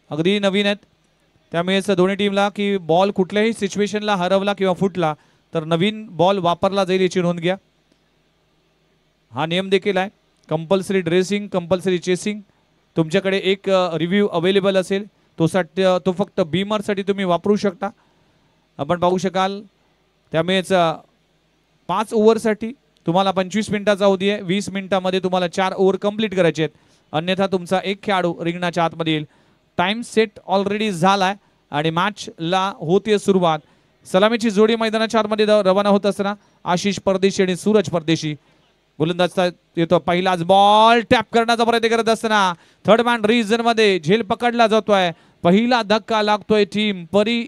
अगदी नवीन आहेत, त्यामुळेच दोन्ही टीमला की बॉल कुठल्याही सिच्युएशनला हरवला किंवा फुटला तर नवीन बॉल वापरला जाईल याची नोंद घ्या. हा नियम देखील आहे. Compulsory dressing, compulsory chasing. तुमच्याकडे एक रिव्ह्यू अवेलेबल असेल, तो फक्त बीमरसाठी तुम्ही वापरू शकता. आपण पाहू शकाल. त्यामुळेच 5 ओव्हरसाठी तुम्हाला 25 मिनिटाचा अवधी आहे. 20 मिनिटामध्ये तुम्हाला 4 ओव्हर कंप्लीट करायचे आहेत, अन्यथा तुमचा एक खेळाडू रिंगणाच्या आतमध्ये येईल. टाइम सेट ऑलरेडी झालाय आणि मॅचला होते सुरुवात. सलामीची जोडी मैदानाच्या आतमध्ये रवाना होत असताना आशिष परदेशी आणि सूरज परदेशी. गोलंदाज येतो, पहिलाच बॉल टॅप करण्याचा प्रयत्न करत असताना थर्ड मॅन रिजन मध्ये झेल पकडला जातोय. पहिला धक्का लागतोय टीम परी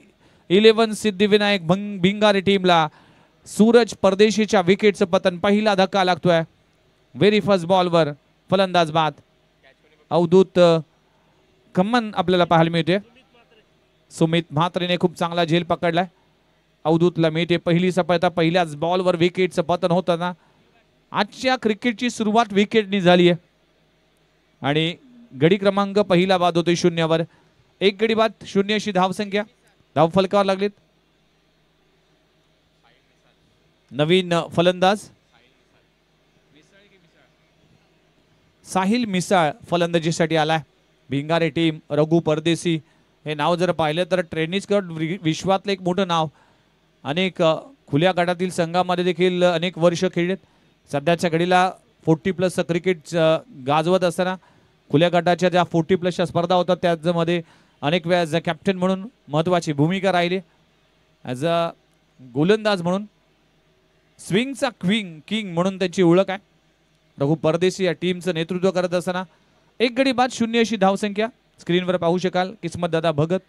11 सिद्धिविनायक भिंगारी टीमला. सूरज परदेशीच्या विकेटचं पतन, पहिला धक्का लागतोय. व्हेरी फर्स्ट बॉलवर फलंदाज बाद. अवधूत कमन आपल्याला पाहायला मिळते. सुमित म्हात्रेने खूप चांगला झेल पकडलाय. अवधूतला मिळते पहिली सफलता. पहिल्याच बॉलवर विकेटचं पतन होताना आजच्या क्रिकेटची सुरुवात विकेटनी झाली आहे आणि गडी क्रमांक पहिला बाद होतोय 0वर. एक गडी बाद 0 अशी धावसंख्या. धाव फलकावर लागलीत. नवीन फलंदाज साहिल मिसाळ फलंदाजीसाठी आलाय. भिंगारे टीम रघु परदेशी हे नाव जर पाहिलं तर टेनिस विश्वातलं एक मोठं नाव. अनेक खुल्या गटातील संघामध्ये देखील अनेक वर्ष खेळलेत. सध्याच्या घडीला 40+ क्रिकेट गाजवत असताना खुल्या गटाच्या ज्या 40+ स्पर्धा होतात त्यामध्ये अनेक वेळा ॲज अ कॅप्टन म्हणून महत्त्वाची भूमिका राहिली. ॲज अ गोलंदाज म्हणून स्विंगचा किंग म्हणून त्यांची ओळख आहे. रघु परदेशी या टीमचं नेतृत्व करत असताना एक गडी बाद 0 अशी धावसंख्या. स्क्रीनवर पाहू शकाल किस्मत दादा भगत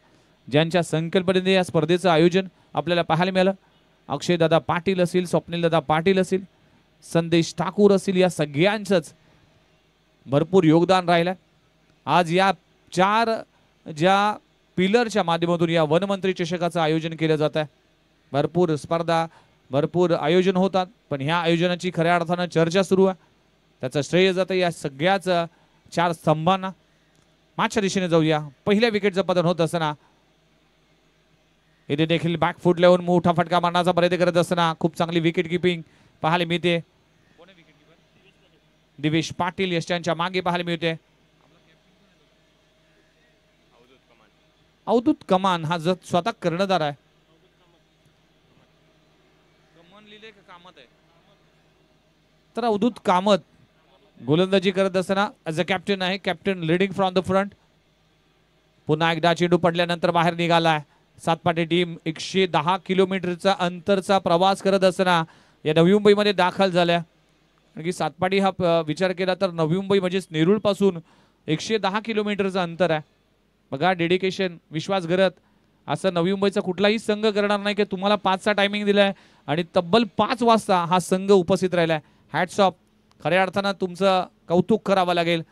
ज्यांच्या संकल्पनेने या स्पर्धेचं आयोजन आपल्याला पाहायला मिळालं. अक्षय दादा पाटील असतील, स्वप्नील दादा पाटील असतील, संदेश ठाकूर असतील, या सगळ्यांचंच भरपूर योगदान राहिलं. आज या 4 ज्या पिलरच्या माध्यमातून या वनमंत्री चषकाचं आयोजन केलं जात आहे. भरपूर स्पर्धा, भरपूर आयोजन होतात, पण ह्या आयोजनाची खऱ्या अर्थानं चर्चा सुरू आहे. त्याचं श्रेय जातं या सगळ्याच 4 स्तंभांना. मागच्या दिशेने जाऊया. पहिल्या विकेटचं पतन होत असताना इथे देखील बॅकफूट लावून मोठा फटका मारण्याचा प्रयत्न करत असताना खूप चांगली विकेट किपिंग पाहायला मिळते. दिवेश पाटील यशांच्या मागे पाहायला मिळते. अवधूत कमान हा स्वतः कर्णधार आहे. तर अवधूत कामत गोलंदाजी करत असताना ॲज अ कॅप्टन आहे. Captain leading from the front. पुन्हा एकदा चेंडू पडल्यानंतर बाहेर निघालाय. सातपाटी टीम 110 किलोमीटरचा अंतरचा प्रवास करत असताना या नवी मुंबईमध्ये दाखल झाल्या. कारण की सातपाटी हा विचार केला तर नवी मुंबई म्हणजेच नेरूळ पासून 110 किलोमीटरचं अंतर आहे. बघा डेडिकेशन, विश्वास घरत असं नवी मुंबईचा कुठलाही संघ करणार नाही की तुम्हाला 5चा टायमिंग दिलाय आणि तब्बल 5 वाजता हा संघ उपस्थित राहिलाय. Hats off. खऱ्या अर्थानं तुमचं कौतुक करावं लागेल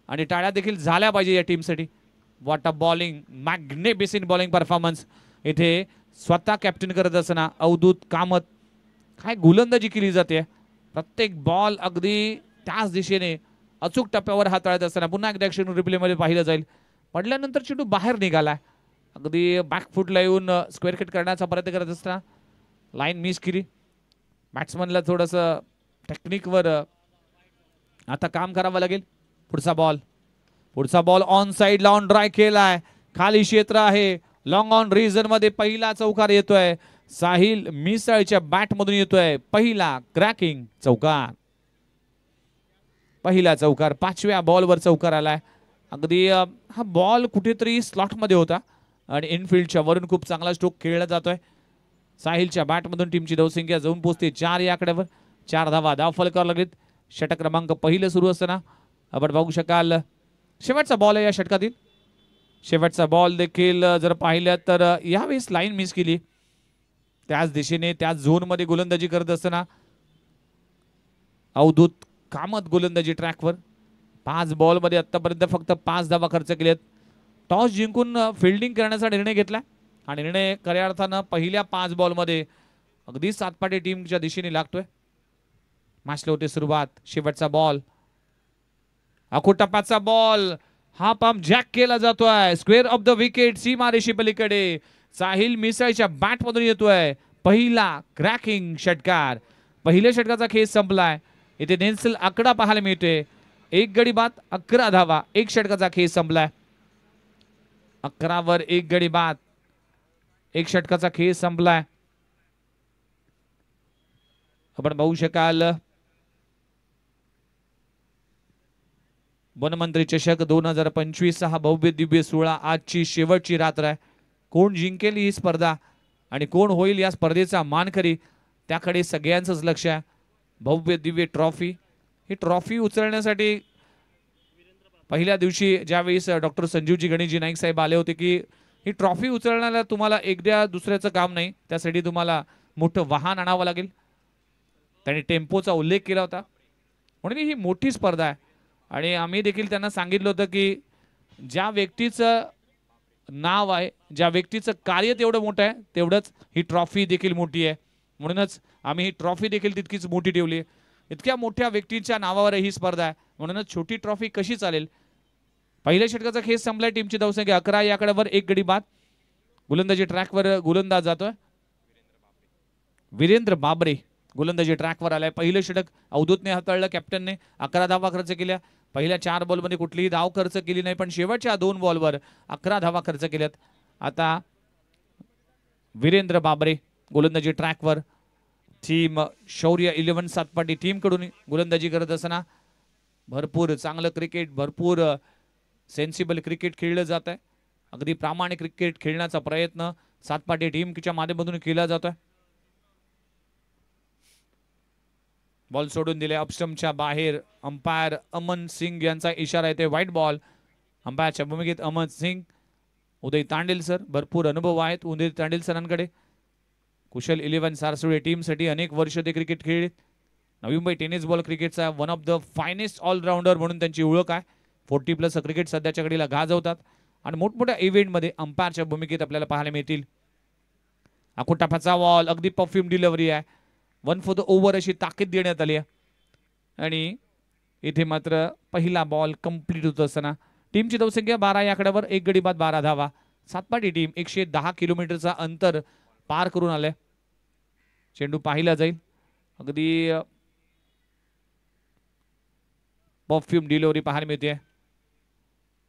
आणि टाळ्या देखील झाल्या पाहिजे या टीमसाठी. What a bowling, magnificent bowling performance. इथे स्वतः कॅप्टन करत असताना अवधूत कामत काय गोलंदाजी केली जाते. प्रत्येक बॉल अगदी त्याच दिशेने अचूक टप्प्यावर हाताळत असताना पुन्हा एकदा ॲक्शन रिप्लेमध्ये पाहिलं जाईल. पडल्यानंतर चेंडू बाहेर निघालाय. अगदी बॅकफूटला येऊन स्क्वेअर कट करण्याचा प्रयत्न करत असताना लाईन मिस केली. बॅट्समनला थोडंसं टेक्निकवर आता काम करावं लागेल. पुढचा बॉल ऑन साइड लावून ड्राय केलाय. खाली क्षेत्र आहे. लॉंग ऑन रिजन मध्ये पहिला चौकार येतोय. साहिल मिसाळच्या बॅट मधून येतोय पहिला क्रॅकिंग चौकार. पहिला चौकार 5व्या बॉलवर चौकार आलाय. अगदी हा बॉल कुठेतरी स्लॉट मध्ये होता आणि इनफिल्डच्या वरून खूप चांगला स्ट्रोक खेळला जातोय. साहिलच्या बॅट मधून टीमची धावसंख्या जाऊन पोहोचते 4 या आकड्यावर. 4 धावा धाव फलकावर लागलीत. षटक क्रमांक पहिलं सुरू असताना आपण बघू शकाल शेवटचा बॉल आहे या षटकातील. शेवटचा बॉल देखील जर पाहिलं तर यावेळेस लाईन मिस केली. त्याच दिशेने त्याच झोनमध्ये गोलंदाजी करत असताना अवधूत कामत गोलंदाजी ट्रॅकवर. 5 बॉलमध्ये आतापर्यंत फक्त 5 धावा खर्च केलेत. टॉस जिंकून फिल्डिंग करण्याचा निर्णय घेतला. हा निर्णय खऱ्या अर्थानं पहिल्या 5 बॉलमध्ये अगदी सातपाटी टीमच्या दिशेने लागतोय. मॅचला होते सुरुवात. शेवटचा बॉल, अखोटप्पाचा बॉल हा पंप जॅक केला जातोय स्क्वेअर ऑफ द विकेट सीमारेषी पलीकडे साहिल मिसाळच्या बॅट मधून येतोय पहिला क्रॅकिंग षटकार. पहिल्या षटकाचा खेळ संपलाय. इथे नेल्सल आकडा पाहायला मिळतोय. एक गडी बाद 11 धावा. एक षटकाचा खेळ संपलाय. 11 वर एक गडी बाद. एक षटकाचा खेळ संपलाय. आपण पाहू शकाल वनमंत्री चषक 2025 हा भव्य दिव्य सोहळा आजची शेवटची रात्र आहे. कोण जिंकेल ही स्पर्धा आणि कोण होईल या स्पर्धेचा मानकरी त्याकडे सगळ्यांचंच लक्ष आहे. भव्य दिव्य ट्रॉफी. ही ट्रॉफी उचलण्यासाठी पहिल्या दिवशी ज्यावेळेस डॉक्टर संजीवजी गणेशजी नाईक साहेब आले होते की ही ट्रॉफी उचलण्याला तुम्हाला एकदा दुसऱ्याचं काम नाही, त्यासाठी तुम्हाला मोठं वाहन आणावं लागेल. त्यांनी टेम्पोचा उल्लेख केला होता. म्हणून ही मोठी स्पर्धा आहे आणि आम्ही देखील त्यांना सांगितलं होतं की ज्या व्यक्तीचं नाव आहे, ज्या व्यक्तीचं कार्य तेवढं मोठं आहे तेवढंच ही ट्रॉफी देखील मोठी आहे. म्हणूनच आम्ही ही ट्रॉफी देखील तितकीच मोठी ठेवली. इतक्या मोठ्या व्यक्तींच्या नावावर ही स्पर्धा आहे म्हणूनच छोटी ट्रॉफी कशी चालेल. पहिल्या षटकाचा खेळ संपलाय. टीमची धावसंख्या 11 या आकड्यावर एक गडी बाद. गोलंदाजी ट्रॅकवर गोलंदाज जातोय वीरेंद्र बाबरे. गोलंदाजी ट्रॅकवर आलाय. पहिलं षटक अवधूतने हाताळलं. कॅप्टनने 11 धावा खर्च केल्या. पहिल्या 4 बॉलमध्ये कुठलीही धाव खर्च केली नाही पण शेवटच्या 2 बॉलवर 11 धावा खर्च केल्यात. आता वीरेंद्र बाबरे गोलंदाजी ट्रॅकवर. टीम शौर्य 11 सातपाटी टीम कडून गोलंदाजी करत असताना भरपूर चांगलं क्रिकेट, भरपूर सेन्सिबल क्रिकेट खेळलं जात आहे. अगदी प्रामाणिक क्रिकेट खेळण्याचा प्रयत्न सातपाटी टीमच्या माध्यमातून केला जातोय. बॉल सोडून दिले अपस्टंपच्या बाहेर. अंपायर अमन सिंग यांचा इशारा येते व्हाईट बॉल. अंपायरच्या भूमिकेत अमन सिंग, उदय तांडेल सर. भरपूर अनुभव आहेत उदय तांडेल सरांकडे. कुशल 11 सारसुळे टीमसाठी अनेक वर्ष ते क्रिकेट खेळले. नवी मुंबई टेनिस बॉल क्रिकेटचा one of the finest allrounder म्हणून त्यांची ओळख आहे. 40+ क्रिकेट सध्याच्या घडीला गाजवतात आणि मोठमोठ्या इव्हेंटमध्ये अंपायरच्या भूमिकेत आपल्याला पाहायला मिळतील. आकुटापाचा बॉल अगदी परफ्यूम डिलिव्हरी आहे. 1 फॉर द ओव्हर अशी ताकीद देण्यात आली आहे आणि इथे मात्र पहिला बॉल कंप्लीट होत असताना टीमची धावसंख्या 12 या आकड्यावर एक गडी बाद 12 धावा. सातपाटी टीम 110 किलोमीटरचा अंतर पार करून आले. चेंडू पाहिला जाईल. अगदी परफ्यूम डिलिव्हरी पाहायला मिळते.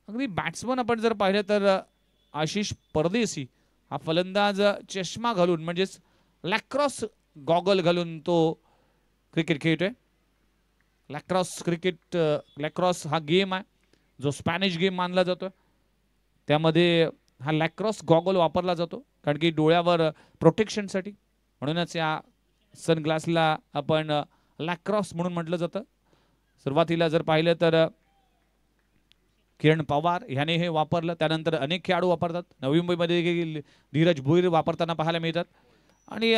अगदी बॅट्समन आपण जर पाहिलं तर आशिष परदेशी हा फलंदाज चष्मा घालून म्हणजेच लॅक्रॉस गॉगल घालून तो क्रिकेट खेळतोय. लॅक्रॉस हा गेम आहे जो स्पॅनिश गेम मानला जातो. त्यामध्ये हा लॅक्रॉस गॉगल वापरला जातो कारण की डोळ्यावर प्रोटेक्शनसाठी. म्हणूनच या सनग्लासला आपण लॅक्रॉस म्हणून म्हटलं जातं. सुरुवातीला जर पाहिलं तर किरण पवार ह्याने हे वापरलं. त्यानंतर अनेक खेळाडू वापरतात. नवी मुंबईमध्ये धीरज भोईर वापरताना पाहायला मिळतात आणि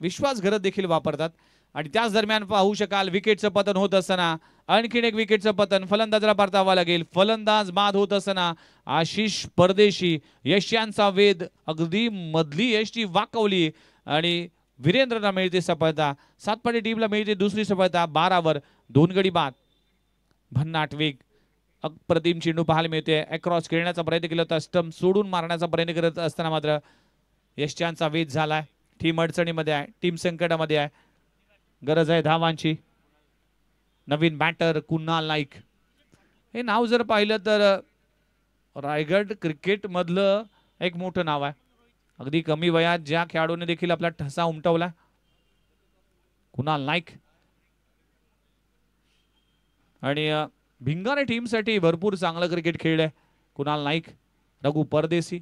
विश्वास घरत देखील वापरतात. आणि त्याच दरम्यान पाहू शकाल विकेटचं पतन होत असताना आणखीन एक विकेटचं पतन फलंदाजाला परतावा लागेल. फलंदाज बाद होत असताना आशिष परदेशी यशांचा वेध अगदी मधली यष्टी वाकवली आणि वीरेंद्रला मिळते सफलता. सातपाटी टीमला मिळते दुसरी सफलता. 12 वर 2 गडी बाद. भन्नाट वेग अप्रतिम चेंडू पाहायला मिळते. अक्रॉस खेळण्याचा प्रयत्न केला होता. स्टंप सोडून मारण्याचा प्रयत्न करत असताना मात्र यशांचा वेध झालाय. टीम अडचणीमध्ये आहे. टीम संकटामध्ये आहे. गरज आहे धावांची. नवीन बॅटर कुणाल नाईक हे नाव जर पाहिलं तर रायगड क्रिकेट मधलं एक मोठं नाव आहे. अगदी कमी वयात ज्या खेळाडूने देखील आपला ठसा उमटवला कुणाल नाईक. आणि भिंगारे टीमसाठी भरपूर चांगलं क्रिकेट खेळलंय कुणाल नाईक. रघु परदेशी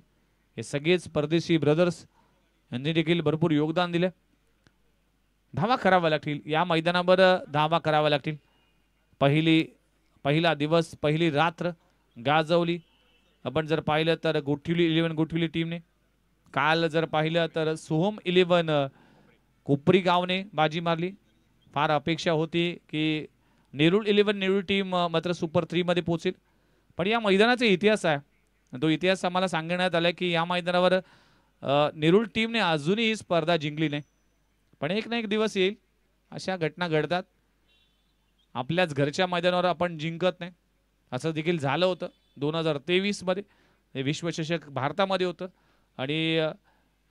हे सगळेच परदेशी ब्रदर्स यांनी देखील भरपूर योगदान दिले. धावा कराव्या लागतील या मैदानावर. धावा कराव्या लागतील. पहिला दिवस पहिली रात्र गाजवली. आपण जर पाहिलं तर गोठिवली 11 गोठिवली टीमने. काल जर पाहिलं तर सोहम 11 कोपरी गावने बाजी मारली. फार अपेक्षा होती की नेरूळ 11 नेरूळ टीम मात्र सुपर 3 मध्ये पोहोचेल. पण या मैदानाचा इतिहास आहे. तो इतिहास आम्हाला सांगण्यात आला की या मैदानावर नेरूळ टीमने अजूनही ही स्पर्धा जिंकली नाही. पण एक ना एक दिवस येईल. अशा घटना घडतात. आपल्याच घरच्या मैदानावर आपण जिंकत नाही असं देखील झालं होतं. 2023 मध्ये हे विश्वचषक भारतामध्ये होतं आणि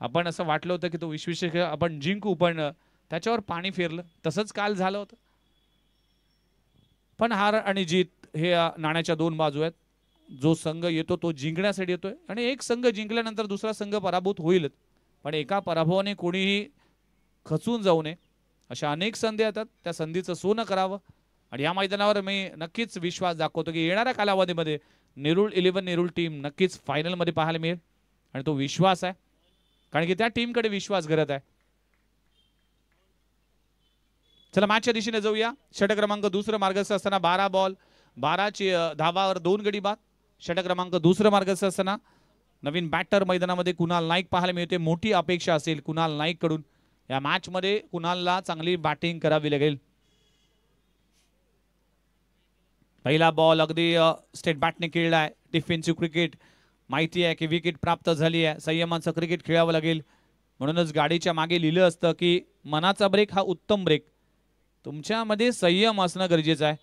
आपण असं वाटलं होतं की तो विश्वचषक आपण जिंकू, पण त्याच्यावर पाणी फिरलं. तसंच काल झालं होतं. पण हार आणि जीत हे नाण्याच्या दोन बाजू आहेत. जो संघ येतो तो जिंकण्यासाठी येतोय आणि एक संघ जिंकल्यानंतर दुसरा संघ पराभूत होईलच. पण एका पराभवाने कोणीही खचून जाऊ नये. अशा अनेक संधी येतात, त्या संधीचं सोनं करावं. आणि या मैदानावर मी नक्कीच विश्वास दाखवतो की येणाऱ्या कालावधीमध्ये नेरूळ 11 नेरूळ टीम नक्कीच फायनलमध्ये पाहायला मिळेल. आणि तो विश्वास आहे, कारण की त्या टीमकडे विश्वास करत आहे. चला मॅचच्या दिशेने जाऊया. षटक क्रमांक दुसरं मार्गस्थ असताना 12 बॉल 12 धावावर 2 गडी बाद. षटक क्रमांक दुसरं मार्गस्थ असताना नवीन बॅटर मैदानामध्ये कुणाल नाईक पाहायला मिळते. मोठी अपेक्षा असेल कुणाल नाईक कडून. या मॅच मध्ये कुणालला चांगली बॅटिंग करावी लागेल. पहिला बॉल अगदी स्टेट बॅटने खेळलाय. Defensive cricket. माहिती आहे की विकेट प्राप्त झाली आहे. संयमाचं क्रिकेट खेळावं लागेल. म्हणूनच गाडीच्या मागे लिहिलं असतं की मनाचा ब्रेक हा उत्तम ब्रेक. तुमच्यामध्ये संयम असणं गरजेचं आहे.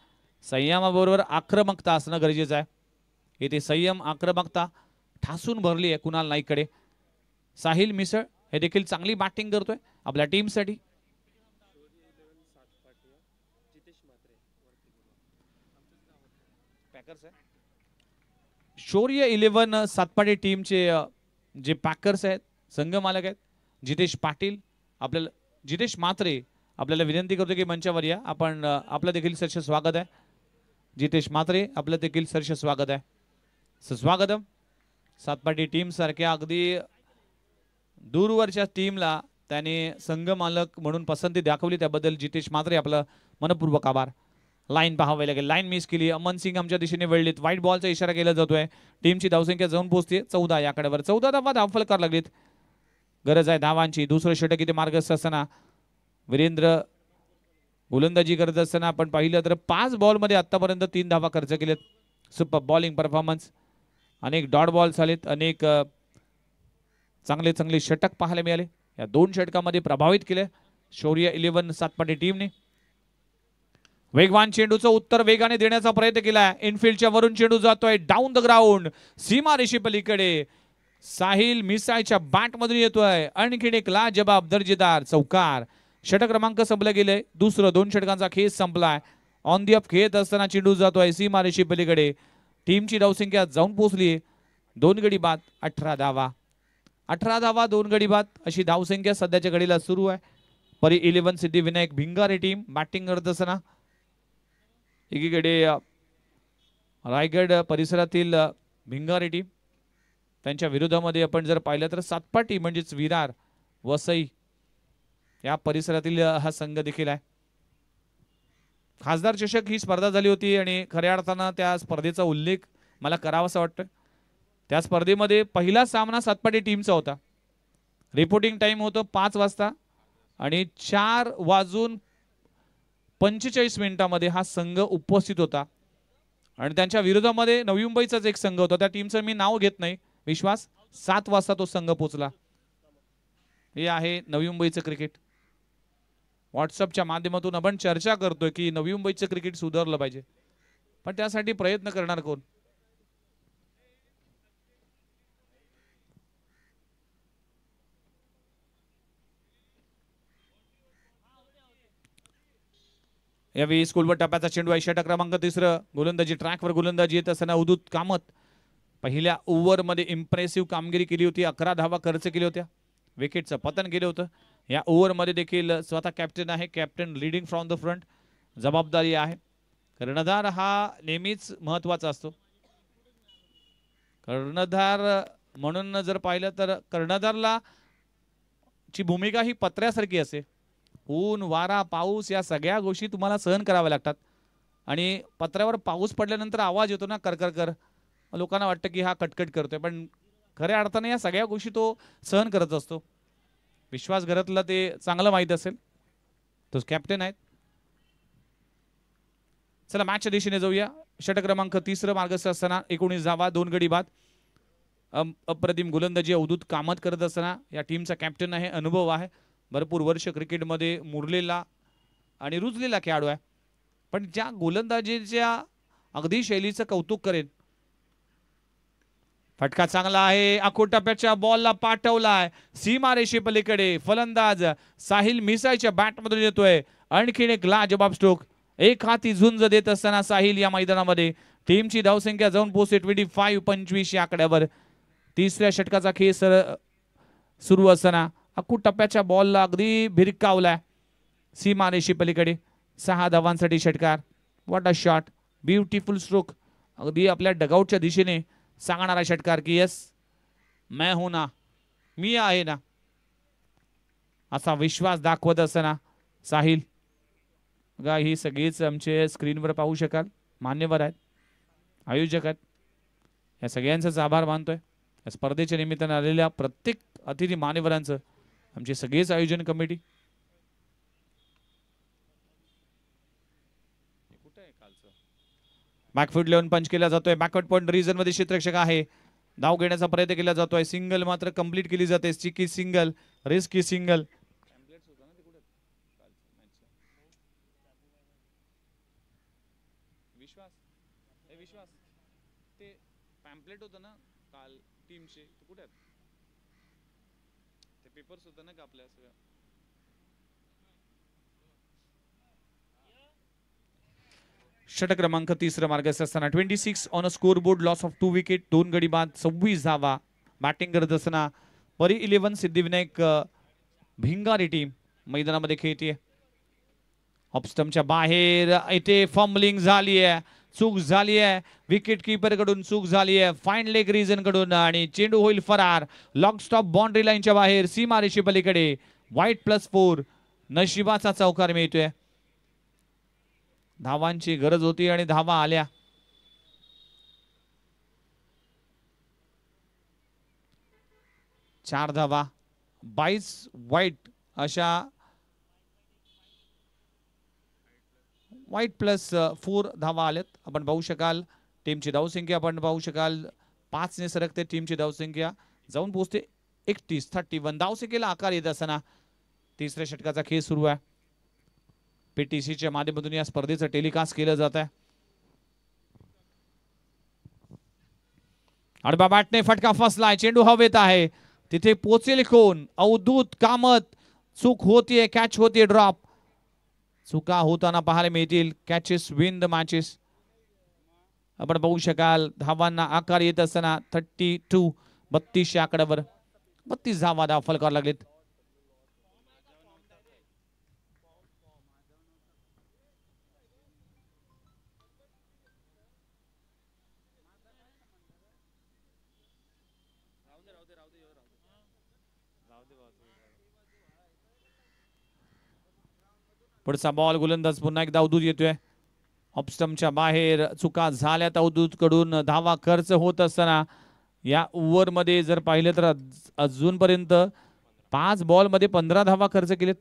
संयमाबरोबर आक्रमकता असणं गरजेचं आहे. येथे संयम आक्रमकता ठासून भरली आहे कुणाल नाईककडे. साहिल मिसळ हे देखील चांगली बॅटिंग करतोय आपल्या टीमसाठी. शौर्य 11 सातपाडी टीमचे जे पॅकर्स आहेत संघ मालक आहेत जितेश पाटील. आपल्याला जितेश मात्रे आपल्याला विनंती करतो की मंचावर या. आपण आपलं देखील सरस स्वागत आहे. जितेश मात्रे आपलं देखील सरस स्वागत आहे. सुस्वागतम. सातपाटी टीम सारख्या अगदी दूरवरच्या टीमला त्याने संघ मालक म्हणून पसंती दाखवली, त्याबद्दल जितेश मात्रे आपलं मनपूर्वक आभार. लाईन पाहावी लागेल. लाईन मिस केली. अमन सिंग आमच्या दिशेने वळलीत. व्हाईट बॉलचा इशारा केला जातोय. टीमची धावसंख्या जाऊन पोहोचते 14 या आकड्यावर. 14 धावा धावफलक करायला लागलीत. गरज आहे धावांची. दुसरं षटक इथे मार्गस्थ असताना वीरेंद्र गोलंदाजी करत असताना आपण पाहिलं तर 5 बॉलमध्ये आतापर्यंत 3 धावा खर्च केलेत. Super bowling performance. अनेक डॉट बॉल्स आलेत. अनेक चांगले चांगले षटक पाहायला मिळाले. या 2 षटकामध्ये प्रभावित केले शौर्य 11 सातपाटी टीमने. वेगवान चेंडूचं उत्तर वेगाने देण्याचा प्रयत्न केलाय. इनफिल्डच्या वरून चेंडू जातोय डाऊन द ग्राउंड. सीमा रेषे पलीकडे साहिल मिसायच्या बॅट मधून येतोय. आणखीन एक लाजबाब दर्जेदार चौकार. षटक क्रमांक संपलं गेलंय. दुसरं 2 षटकांचा खेळ संपलाय. ऑन दी अप खेळत असताना चेंडू जातोय सीमा रेषे पलीकडे. टीमची धावसंख्या जाऊन पोहोचली 2 गडी बाद 18 धावा. 18 धावा 2 गडी बाद अशी धावसंख्या सध्याच्या घडीला सुरू आहे. परी 11 सिद्धिविनायक भिंगारे टीम बॅटिंग करत असताना एकीकडे रायगड परिसरातील भिंगारे टीम, त्यांच्या विरोधामध्ये आपण जर पाहिलं तर सातपाटी म्हणजेच विरार वसई या परिसरातील हा संघ देखील आहे. खासदार चषक ही स्पर्धा झाली होती आणि खऱ्या अर्थानं त्या स्पर्धेचा उल्लेख मला करावासा वाटतं. त्या स्पर्धेमध्ये पहिला सामना सातपाटी टीमचा होता. रिपोर्टिंग टाइम होतं 5 वाजता आणि 4:45 हा संघ उपस्थित होता. आणि त्यांच्या विरोधामध्ये नवी मुंबईचाच एक संघ होता. त्या टीमचं मी नाव घेत नाही. विश्वास 7 वाजता तो संघ पोहोचला. हे आहे नवी मुंबईचं क्रिकेट. व्हॉट्सअपच्या माध्यमातून आपण चर्चा करतोय की नवी मुंबईचं क्रिकेट सुधारलं पाहिजे, पण त्यासाठी प्रयत्न करणार कोण? यावेळी स्कूलवर टप्प्याचा चेंडू आहे. षटक क्रमांक 3 गोलंदाजी ट्रॅकवर गोलंदाजी येत असताना उदूत कामत पहिल्या ओव्हरमध्ये इम्प्रेसिव्ह कामगिरी केली होती. 11 धावा खर्च केल्या होत्या. विकेटचं पतन केलं होतं. या ओव्हरमध्ये देखील स्वतः कॅप्टन आहे. Captain leading from the front. जबाबदारी आहे. कर्णधार हा नेहमीच महत्त्वाचा असतो. कर्णधार म्हणून जर पाहिलं तर कर्णधारला ची भूमिका ही पत्र्यासारखी असते. ऊन वारा पाऊस या सगळ्या गोष्टी तुम्हाला सहन कराव्या लागतात. आणि पत्र्यावर पाऊस पडल्यानंतर आवाज येतो ना कर. लोकांना वाटतं की हा कटकट करतोय, पण खऱ्या अर्थाने या सगळ्या गोष्टी तो सहन करत असतो. विश्वास घरातला ते चांगलं माहीत असेल. तो कॅप्टन आहेत. चला मॅचच्या दिशेने जाऊया. षटक क्रमांक 3 मार्गस्थ असताना 19 धावा 2 गडी बाद. अप्रतिम गोलंदाजी अवधूत कामत करत असताना या टीमचा कॅप्टन आहे. अनुभव आहे. भरपूर वर्ष क्रिकेटमध्ये मुरलेला आणि रुजलेला खेळाडू आहे. पण ज्या गोलंदाजीच्या अगदी शैलीचं कौतुक करेन फटका चांगला आहे. आखूड टप्प्याच्या बॉलला पाठवलाय सीमारेषे पलीकडे. फलंदाज साहिल मिसायच्या बॅटमधून येतोय. आणखीन एक लाजबाब स्ट्रोक. एक हाती झुंज देत असताना साहिल या मैदानामध्ये. टीमची धावसंख्या जाऊन पोहोचते 25 या आकड्यावर. तिसऱ्या षटकाचा खेळ सुरू असताना आखूड टप्प्याच्या बॉलला अगदी भिरकावलाय सीमारेषे पलीकडे. 6 धावांसाठी षटकार. What a shot, beautiful stroke. अगदी आपल्या डगआउटच्या दिशेने सांगणारा षटकार की यस मैं हूं ना, मी आहे ना, असा विश्वास दाखवत असताना साहिल. बघा ही सगळीच आमचे स्क्रीनवर पाहू शकाल. मान्यवर आहेत, आयोजक आहेत, या सगळ्यांचाच आभार मानतोय. या स्पर्धेच्या निमित्ताने आलेल्या प्रत्येक अतिथी मान्यवरांचं, आमची सगळीच आयोजन कमिटी. बॅकफूट लेवन पंच केला जातोय. बॅकवर्ड पॉइंट रिजन मध्ये क्षेत्ररक्षक आहे. धाव घेण्याचा प्रयत्न केला जातोय. सिंगल मात्र कंप्लीट केली जाते. चिकी सिंगल, रिस्की सिंगल. विश्वास ते पॅम्पलेट होतं ना काल टीमचे, कुठे आहेत ते पेपर्स होतं ना का आपल्या सगळं. षटक क्रमांक 3 मार्गास असताना 26 on a score board. Loss of 2 wicket, 2 गडी बाद, 26 धावा. बॅटिंग करत असताना परी 11 सिद्धिविनायक भिंगारी टीम मैदानामध्ये खेळते. ऑफस्टमच्या बाहेर इथे फॉम्बलिंग झाली आहे, चूक झाली आहे. विकेट कीपर कडून चूक झाली आहे. फाईन लेग रिजन कडून आणि चेंडू होईल फरार. लॉंग स्टॉप बाउंड्री लाईनच्या बाहेर सीमारेषे पलीकडे. वाईट +4. नशिबाचा चौकार मिळतोय. धावांची गरज होती आणि धावा आल्या. चार धावा, 22 वाईट अशा वाईट +4 धावा आल्यात. आपण पाहू शकाल टीमची धावसंख्या, आपण पाहू शकाल 5 ने सरकते टीमची धावसंख्या जाऊन पोहोचते 31. धावसंख्येला आकार येत असताना तिसऱ्या षटकाचा खेळ सुरू आहे. पीटीसीच्या माध्यमातून या स्पर्धेचं टेलिकास्ट केलं जात आहे. आडबा बॅटने फटका फसलाय. चेंडू हवेत आहे. तिथे पोचेल कोण? अवधूत कामत. चूक होतीये, कॅच होतीये, ड्रॉप. चुका होताना पाहायला मिळतील. Catches win the matches. आपण पाहू शकाल धावांना आकार येत असताना 32 या आकड्यावर 32 धावा दाखल करायला लागलेत. पुढचा बॉल गोलंदाज पुन्हा एकदा अवधूत येतोय. ऑफस्टमच्या बाहेर चुका झाल्यात अवधूत कडून. धावा खर्च होत असताना या ओव्हर मध्ये जर पाहिलं तर अजूनपर्यंत 5 बॉल मध्ये 15 धावा खर्च केलेत.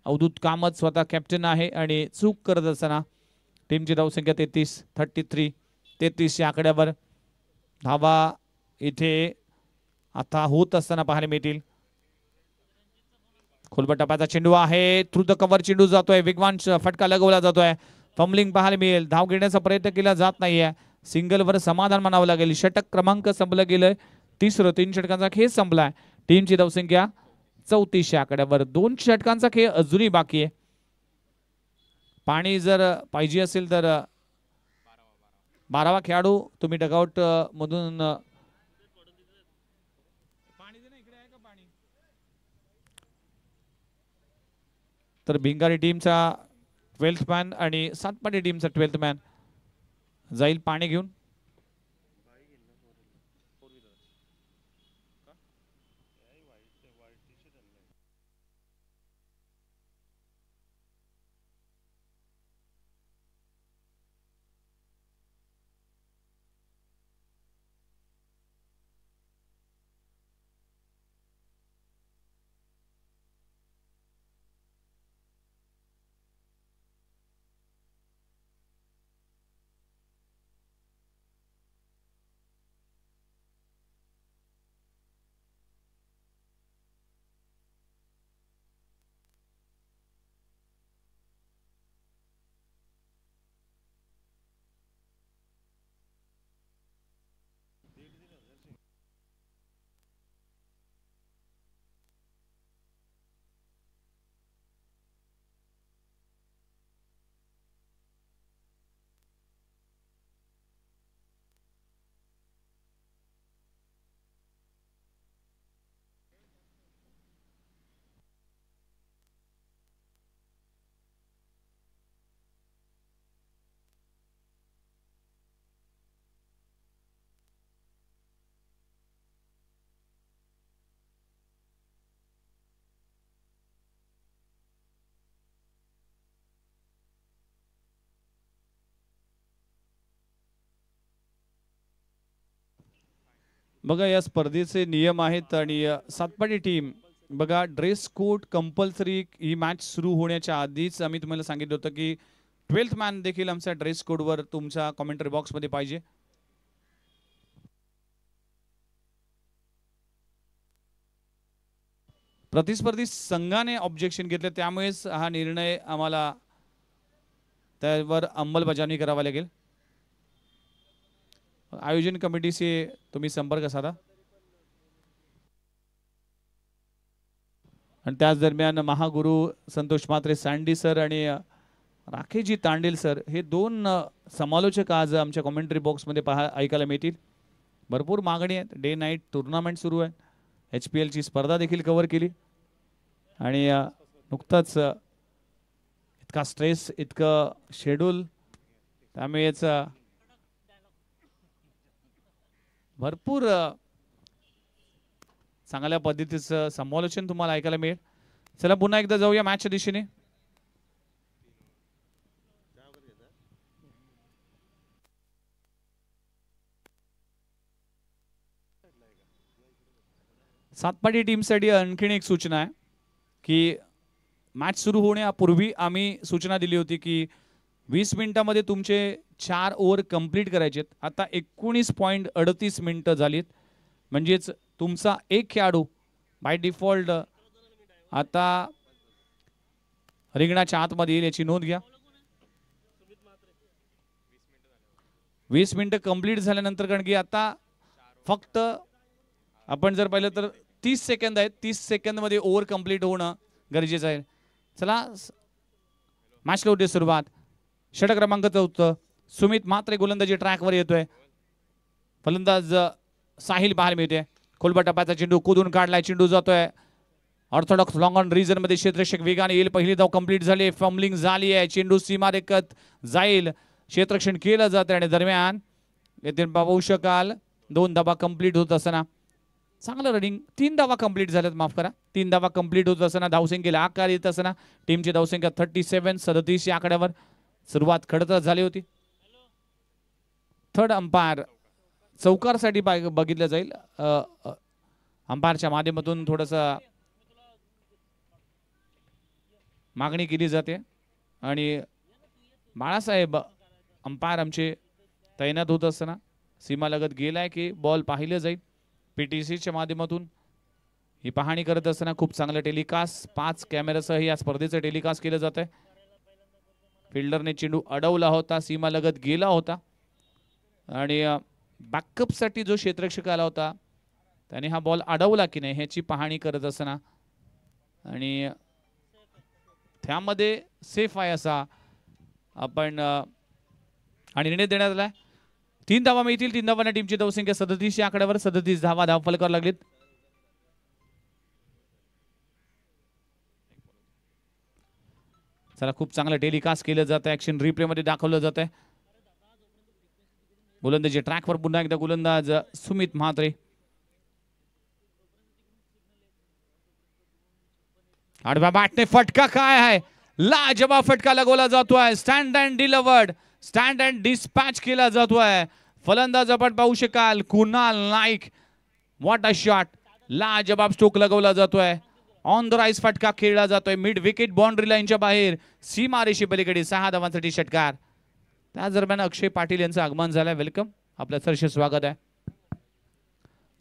अवधूत कामत स्वतः कॅप्टन आहे आणि चूक करत असताना टीमची धावसंख्या 33 या आकड्यावर. धावा इथे आता होत असताना पाहायला मिळतील. खोलबट टप्प्याचा चेंडू आहे. थ्रू द कव्हर चेंडू जातोय. वेगवान फटका लगवला जातोय. फंबलिंग पाहायला मिळेल. धाव घेण्याचा प्रयत्न केला जात नाहीये. सिंगलवर समाधान मानावं लागेल. षटक क्रमांक संपलं गेलंय. 3 षटकांचा खेळ संपलाय. टीमची धावसंख्या 34 या आकड्यावर. 2 षटकांचा खेळ अजूनही बाकी आहे. पाणी जर पाहिजे असेल तर 12वा खेळाडू तुम्ही डगआउट मधून तर भिंगारी टीमचा 12th मॅन आणि सातपाटी टीमचा 12th मॅन जाईल पाणी घेऊन. बघा या स्पर्धेचे नियम आहेत आणि सातपाटी टीम बघा ड्रेस कोड कंपल्सरी ही मॅच सुरू होण्याच्या आधीच आम्ही तुम्हाला सांगितलं होतं की 12th मॅन देखील आमच्या ड्रेस कोडवर तुमच्या कमेंटरी बॉक्समध्ये पाहिजे. प्रतिस्पर्धी संघाने ऑब्जेक्शन घेतले त्यामुळेच हा निर्णय आम्हाला त्यावर अंमलबजावणी करावी लागेल. आयोजन कमिटीशी तुम्ही संपर्क साधा. आणि त्याच दरम्यान महागुरु संतोष म्हात्रे सँडी सर आणि राकेशजी तांडेल सर हे दोन समालोचक आज आमच्या कमेंटरी बॉक्समध्ये ऐकायला मिळतील. भरपूर मागणी आहेत. डे नाईट टुर्नामेंट सुरू आहे. HPL ची स्पर्धा देखील कव्हर केली आणि नुकताच इतका स्ट्रेस इतकं शेड्यूल त्यामुळेच भरपूर चांगल्या पद्धतीचं समालोचन तुम्हाला ऐकायला मिळेल. चला पुन्हा एकदा जाऊया मॅचच्या दिशेने. सातपाटी टीमसाठी आणखीन एक सूचना आहे की मॅच सुरू होण्यापूर्वी आम्ही सूचना दिली होती की 20 मिनिटांमध्ये तुमचे 4 ओव्हर कंप्लीट करायचे. आता 19.38 मिनिटं झालीत. म्हणजेच तुमचा एक खेळाडू बाय डिफॉल्ट आता रिंगणाच्या आतमध्ये येईल याची नोंद घ्या. 20 मिनिटं कंप्लीट झाल्यानंतर कारण की आता फक्त आपण जर पाहिलं तर 30 सेकंद आहेत. 30 सेकंदमध्ये ओव्हर कंप्लीट होणं गरजेचं आहे. चला मॅचला होते सुरुवात. षटक क्रमांक 4 सुमित म्हात्रे गोलंदाजी ट्रॅकवर येतोय. फलंदाज साहिल पाहायला मिळते. खोलबा टप्प्याचा चेंडू कुदून काढलाय. चेंडू जातोय ऑर्थोडॉक्स लॉंग ऑन रिजन मध्ये. क्षेत्ररक्षक वेगाने येईल. पहिली धाव कंप्लीट झाली. फंबलिंग झाली आहे. चेंडू सीमा रेखत जाईल. क्षेत्ररक्षण केलं जातं आणि दरम्यान येथे पाहू शकाल 2 धावा कंप्लीट होत असताना चांगलं रनिंग. 3 धावा कंप्लीट झाल्यात. माफ करा 3 धावा कंप्लीट होत असताना धावसंख्येला आकार येत असताना टीमची धावसंख्या 37 या आकड्यावर सुरुवात खडतर झाली होती. थर्ड अंपायर चौकारसाठी बघितलं जाईल. अंपायरच्या माध्यमातून थोडस मागणी केली जाते आणि बाळासाहेब अंपायर आमचे तैनात होत असताना सीमालगत गेलाय की बॉल पाहिलं जाईल. PTCच्या माध्यमातून ही पाहणी करत असताना खूप चांगलं टेलिकास्ट 5 कॅमेरासह या स्पर्धेचं टेलिकास्ट केलं जात आहे. फिल्डरने चेंडू अडवला होता. सीमालगत गेला होता आणि बॅकअपसाठी जो क्षेत्ररक्षक आला होता त्याने हा बॉल अडवला की नाही ह्याची पाहणी करत असताना आणि त्यामध्ये सेफ आहे असा आपण आणि निर्णय देण्यात आला. 3 धावा मिळतील. 3 धावांना टीमची धावसंख्या 37 या आकड्यावर 37 धावा धाव फलकावर लागलीत. चला खूप चांगलं टेलिकास्ट केलं जातं. ऍक्शन रिप्ले मध्ये दाखवलं जात आहे. गोलंदाजी ट्रॅकवर पुन्हा एकदा गोलंदाज सुमित म्हात्रे. आडव्या बॅटने फटका काय आहे. लाजवाब फटका लगवला जातोय. Stand and delivered. Stand and dispatch केला जातोय. फलंदाज आपण पाहू शकाल Kunal Naik. What a shot. लाजवाब स्ट्रोक लगवला जातोय. ऑन द राईस फटका खेळला जातोय. मिड विकेट बाउंड्री लाईनच्या बाहेर सीमारेषे पलीकडे 6 धावांसाठी षटकार. त्याच दरम्यान अक्षय पाटील यांचं आगमन झालंय. वेलकम. आपलं सरसे स्वागत आहे.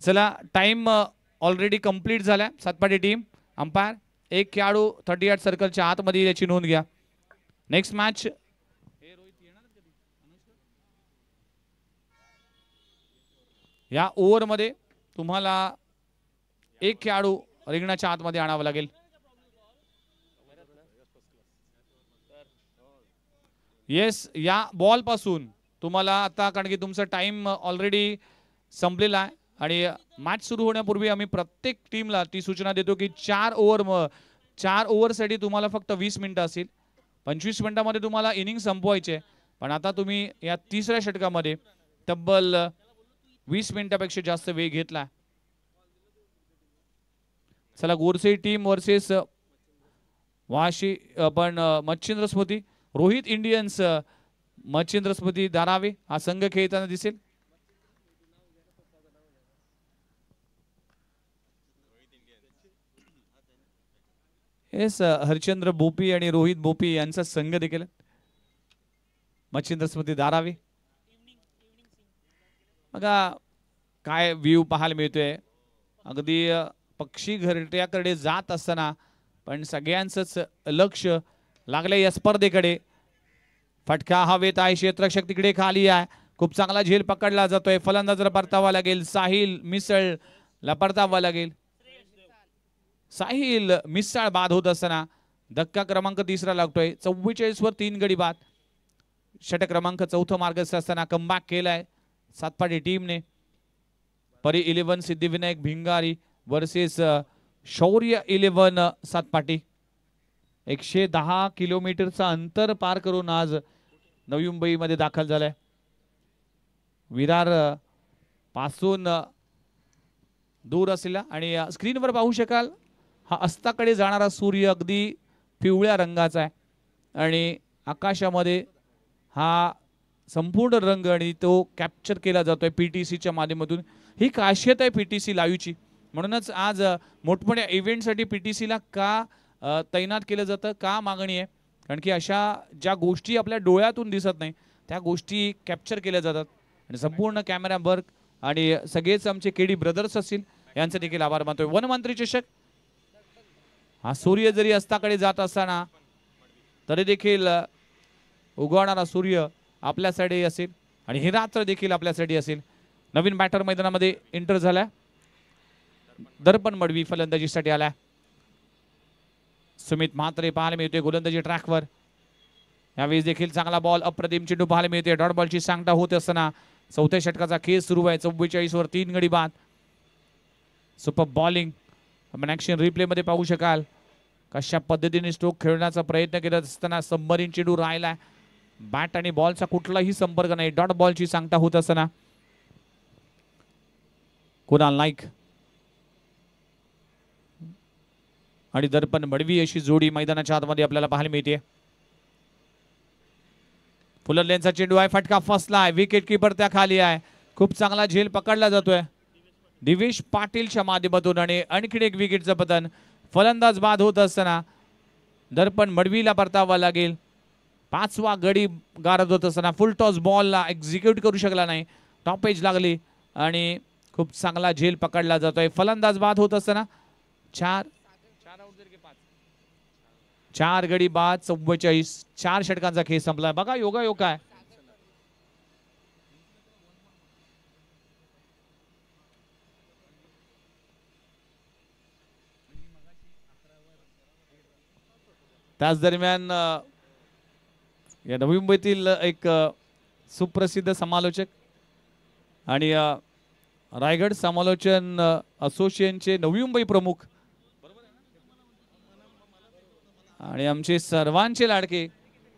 चला टाइम ऑलरेडी कंप्लीट झालाय. सातपाटी टीम अंपायर एक खेळाडू 38 सर्कलच्या आतमध्ये याची नोंद घ्या. नेक्स्ट मॅच या ओव्हर मध्ये तुम्हाला एक खेळाडू रिंगणाच्या आतमध्ये आणावं लागेल. येस या बॉल पासून तुम्हाला आता कारण की तुमचा टाइम ऑलरेडी संपलेला आहे आणि मॅच सुरू होण्यापूर्वी आम्ही प्रत्येक टीमला ती सूचना देतो की 4 ओव्हरसाठी तुम्हाला फक्त 20 मिनिटं असतील. 25 मिनिटांमध्ये तुम्हाला इनिंग संपवायचे. पण आता तुम्ही या तिसऱ्या षटकामध्ये तब्बल 20 मिनिटापेक्षा जास्त वेळ घेतला. चला गोरसे टीम वर्सेस वाशी पण मच्छिंद्र स्मृती. रोहित इंडियन्स मच्छिंद्र स्मृती धारावे हा संघ खेळताना दिसेल. येस हरचंद्र बोपी आणि रोहित बोपी यांचा संघ देखील मच्छिंद्र स्मृती धारावी. बघा काय व्ह्यू पाहायला मिळतोय. अगदी पक्षी घरट्याकडे जात असताना पण सगळ्यांचंच लक्ष लागले या स्पर्धेकडे. फटका हवेत आहे, क्षेत्ररक्षक तिकडे खाली आहे. खूप चांगला झेल पकडला जातोय. फलंदाजला परतावा लागेल. साहिल मिसळला परतावा लागेल. साहिल मिसळ बाद होत असताना धक्का क्रमांक 3 लागतोय. 44 वर 3 गडी बाद. षटक क्रमांक 4 मार्गस्थ असताना कमबॅक केलाय सातपाटी टीमने. परी 11 सिद्धिविनायक भिंगारी वर्सेस शौर्य 11 सातपाटी. 110 किलोमीटरचा अंतर पार करून आज नवी मुंबईमध्ये दाखल झालाय. विरार पासून दूर असलेला आणि स्क्रीनवर पाहू शकाल हा अस्ताकडे जाणारा सूर्य अगदी पिवळ्या रंगाचा आहे आणि आकाशामध्ये हा संपूर्ण रंग आणि तो कॅप्चर केला जातोय पीटीसीच्या माध्यमातून. ही खासियत आहे पीटीसी लाईव्हची. म्हणूनच आज मोठमोठ्या इव्हेंटसाठी पीटीसीला का तैनात केलं जातं, का मागणी आहे, कारण की अशा ज्या गोष्टी आपल्या डोळ्यातून दिसत नाही त्या गोष्टी कॅप्चर केल्या जातात. आणि संपूर्ण कॅमेरा वर्क आणि सगळेच आमचे केडी ब्रदर्स असतील यांचे देखील आभार मानतोय. वनमंत्री चषक हा सूर्य जरी अस्ताकडे जात असताना तरी देखील उगवणारा सूर्य आपल्यासाठी असेल आणि ही रात्र देखील आपल्यासाठी असेल. नवीन बॅटर मैदानामध्ये एंटर झाला. दर्पण मडवी फलंदाजीसाठी आला. सुमित म्हात्रे पाहायला मिळते गोलंदाजी ट्रॅकवर. यावेळी देखील चांगला बॉल अप्रतिम चेंडू पाहायला मिळते. डॉट बॉलची सांगता होत असताना चौथ्या षटकाचा खेळ सुरू आहे. 44 वर 3 गडी बाद. सुपर बॉलिंग आपण ऍक्शन रिप्ले मध्ये पाहू शकाल कशा पद्धतीने स्ट्रोक खेळण्याचा प्रयत्न करत असताना सबमरीन चेंडू राहिलाय. बॅट आणि बॉलचा कुठलाही संपर्क नाही. डॉट बॉलची सांगता होत असताना कुणाल नाईक आणि दर्पण मडवी अशी जोडी मैदानाच्या आतमध्ये आपल्याला पाहायला मिळते. फुलरलेनचा चेंडू आहे. फटका फसलाय. विकेट किपर त्या खाली आहे. खूप चांगला झेल पकडला जातोय दिवेश पाटीलच्या माध्यमातून आणि आणखी एक विकेटचं पतन. फलंदाज बाद होत असताना दर्पण मडवीला परतावा लागेल. 5वा गडी गारद होत असताना फुल टॉस बॉलला एक्झिक्यूट करू शकला नाही. टॉप एज लागली आणि खूप चांगला झेल पकडला जातोय. फलंदाज बाद होत असताना 4 गडी बाद. 44 4 षटकांचा खेळ संपला. बघा योगायोग आहे. त्याच दरम्यान या नवी मुंबईतील एक सुप्रसिद्ध समालोचक आणि रायगड समालोचन असोसिएशनचे नवी मुंबई प्रमुख आणि आमचे सर्वांचे लाडके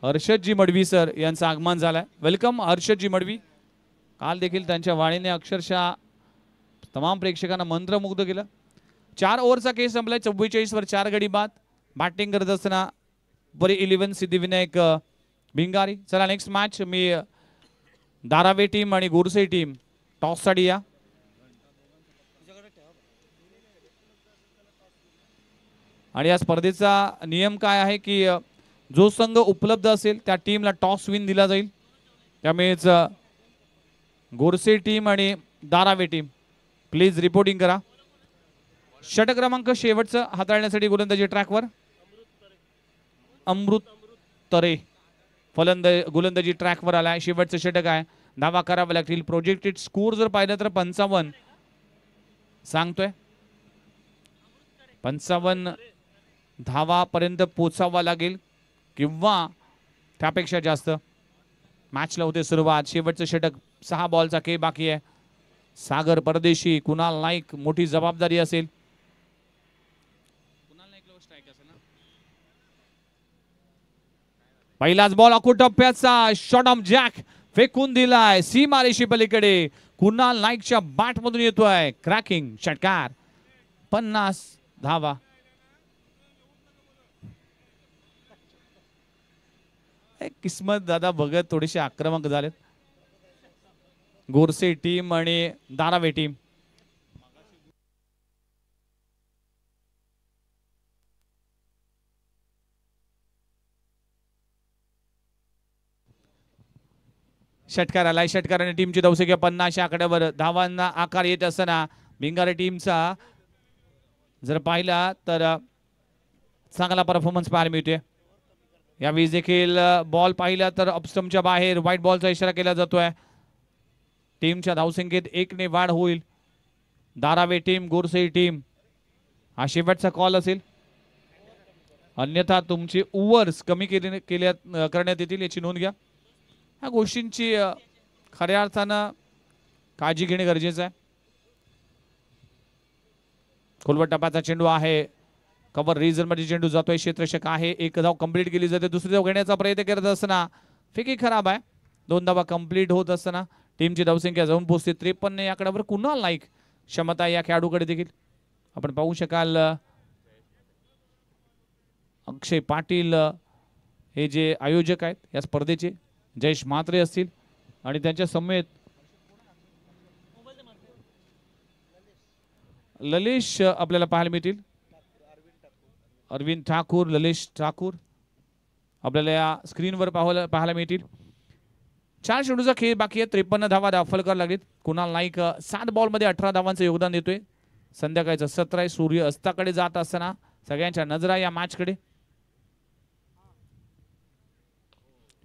हर्षदजी मडवी सर यांचं आगमन झालंय. वेलकम हर्षदजी मडवी. काल देखील त्यांच्या वाणीने अक्षरशः तमाम प्रेक्षकांना मंत्रमुग्ध केलं. 4 ओव्हरचा खेळ संपलाय. 44 वर 4 गडी बाद. बॅटिंग करत असताना परी 11 सिद्धिविनायक भिंगारी. चला नेक्स्ट मॅच मी धारावे टीम आणि गोरसे टीम टॉस साठी या. आणि या स्पर्धेचा नियम काय आहे की जो संघ उपलब्ध असेल त्या टीमला टॉस विन दिला जाईल. त्यामुळेच गोरसे टीम आणि धारावे टीम प्लीज रिपोर्टिंग करा. षटक क्रमांक शेवटचं हाताळण्यासाठी गोलंदाजी ट्रॅकवर अमृत तरे गोलंदाजी ट्रॅकवर आलाय. शेवटचं षटक आहे. धावा करावा लागतील. प्रोजेक्टेड स्कोर जर पाहिलं तर 55 सांगतोय. 55 धावापर्यंत पोचावा लागेल किंवा त्यापेक्षा जास्त. मॅचला होते सुरुवात. शेवटचं षटक. 6 बॉलचा खेळ बाकी आहे. सागर परदेशी कुणाल नाईक मोठी जबाबदारी असेल. पहिलाच बॉल अखूट टप्प्याचा शॉट ऑफ जॅक फेकून दिलाय सीमारेषी पलीकडे. कुणाल नाईकच्या बॅट मधून येतोय क्रॅकिंग षटकार. 50 धावा. किस्मत दादा बघत थोडेसे आक्रमक झालेत गोरसे टीम आणि धारावे टीम. षटकार आलाय. षटकाराने टीमची धावसंख्या 50 आकड्यावर. धावांना आकार येत असताना भिंगारी टीमचा जर पाहिला तर चांगला परफॉर्मन्स पाहायला मिळतोय. यावेळी देखील बॉल पाहिला तर ऑफस्टंपच्या बाहेर व्हाईट बॉलचा इशारा केला जातोय. टीमच्या धावसंख्येत 1 ने वाढ होईल. धारावे टीम गोरसई टीम हा शेवटचा कॉल असेल, अन्यथा तुमची ओव्हर्स कमी करण्यात येतील याची नोंद घ्या. ह्या गोष्टींची खऱ्या अर्थानं काळजी घेणे गरजेचं आहे. खोलवट टप्प्याचा चेंडू आहे. कव्हर रिजन मध्ये चेंडू जातोय. क्षेत्ररक्षक आहे. एक धाव कंप्लीट केली जाते. दुसरी धाव घेण्याचा प्रयत्न करत असताना फेकी खराब आहे. 2 धावा कंप्लीट होत असताना टीमची धावसंख्या जाऊन पोहोचते 53 या आकड्यावर. कुणाल नाईक क्षमता या खेळाडूकडे देखील आपण पाहू शकाल. अक्षय पाटील हे जे आयोजक आहेत या स्पर्धेचे, जयेश म्हात्रे असतील आणि त्यांच्या समेत ललेश आपल्याला पाहायला मिळतील. अरविंद ठाकूर, ललेश ठाकूर आपल्याला या स्क्रीनवर पाहायला मिळतील. 4 चेंडूचा खेळ बाकी आहे. 53 धावा दाखल करायला लागलीत. कुणाल नाईक 7 बॉलमध्ये 18 धावांचं योगदान देतोय. संध्याकाळचं सत्र आहे. सूर्य अस्ताकडे जात असताना सगळ्यांच्या नजरा या मॅचकडे.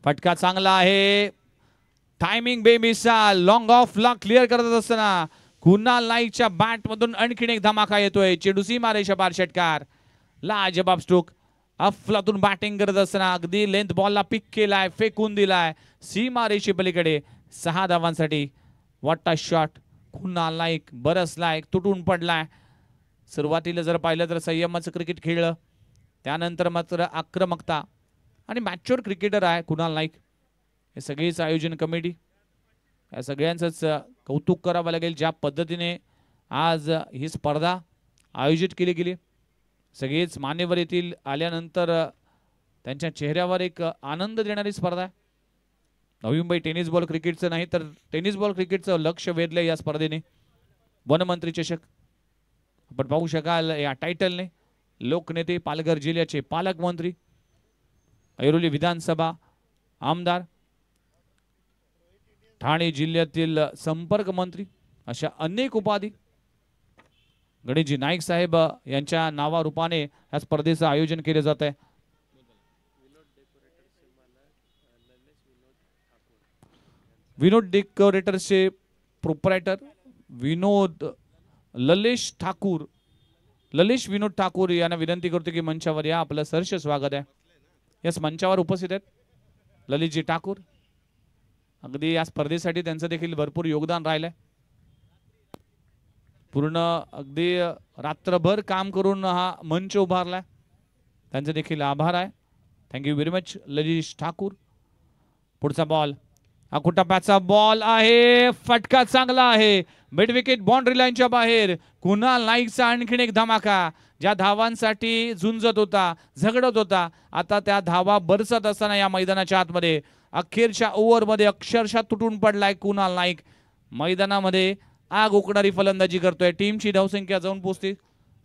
फटका चांगला आहे. टायमिंग बेमिसाल. लॉंग ऑफ ला क्लिअर करत असताना कुणाल नाईकच्या बॅट मधून आणखीन एक धमाका येतोय. चेंडू सीमारेषा पार. षटकार. लाजबाब स्ट्रोक. अफलातून बॅटिंग करत असताना अगदी लेंथ बॉलला पिक केलाय, फेकून दिलाय सीमारेषे पलीकडे. 6 धावांसाठी. वाटा शॉट. कुणाल नाईक बरसलाय, तुटून पडलाय. सुरुवातीला जर पाहिलं तर संयमाचं क्रिकेट खेळलं, त्यानंतर मात्र आक्रमकता आणि मॅच्युअर क्रिकेटर आहे कुणाल नाईक. हे सगळीच आयोजन कमिटी या सगळ्यांचंच कौतुक करावं लागेल. ज्या पद्धतीने आज ही स्पर्धा आयोजित केली गेली, सगळेच मान्यवर येथील आल्यानंतर त्यांच्या चेहऱ्यावर एक आनंद देणारी स्पर्धा आहे. नवी मुंबई टेनिस बॉल क्रिकेटचं नाही तर टेनिस बॉल क्रिकेटचं लक्ष वेधलं या स्पर्धेने. वनमंत्री चषक आपण पाहू शकाल. या टायटलने लोकनेते, पालघर जिल्ह्याचे पालकमंत्री, ऐरोली विधानसभा आमदार, ठाणे जिल्ह्यातील संपर्क मंत्री अशा अनेक उपाधी गणेशजी नाईक साहेब यांच्या नावारूपाने या स्पर्धेचं आयोजन केले जात आहे. विनोद डेकोरेटर्सचे प्रोप्रायटर विनोद ललेश ठाकूर, ललेश विनोद ठाकूर यांना विनंती करतो की मंचावर या. आपलं सहर्ष स्वागत आहे. याच मंचावर उपस्थित आहेत ललितजी ठाकूर. अगदी या स्पर्धेसाठी त्यांचं देखील भरपूर योगदान राहिलंय. पूर्ण अगदी रात्रभर काम करून हा मंच उभारलाय. त्यांचे देखील आभार आहे. थँक्यू व्हेरी मच ललित ठाकूर. पुढचा बॉल अकुटाप्याचा बॉल आहे. फटका चांगला आहे. मिड विकेट बाउंड्री लाईनच्या बाहेर. कुणाल नाईकचा आणखीन एक धमाका. ज्या धावांसाठी झुंजत होता, झगडत होता, आता त्या धावा बरसत असताना या मैदानाच्या आतमध्ये अखेरच्या ओव्हरमध्ये अक्षरशः तुटून पडलाय कुणाल नाईक. मैदानामध्ये आग उकणारी फलंदाजी करतोय. टीमची धावसंख्या जाऊन पोहोचते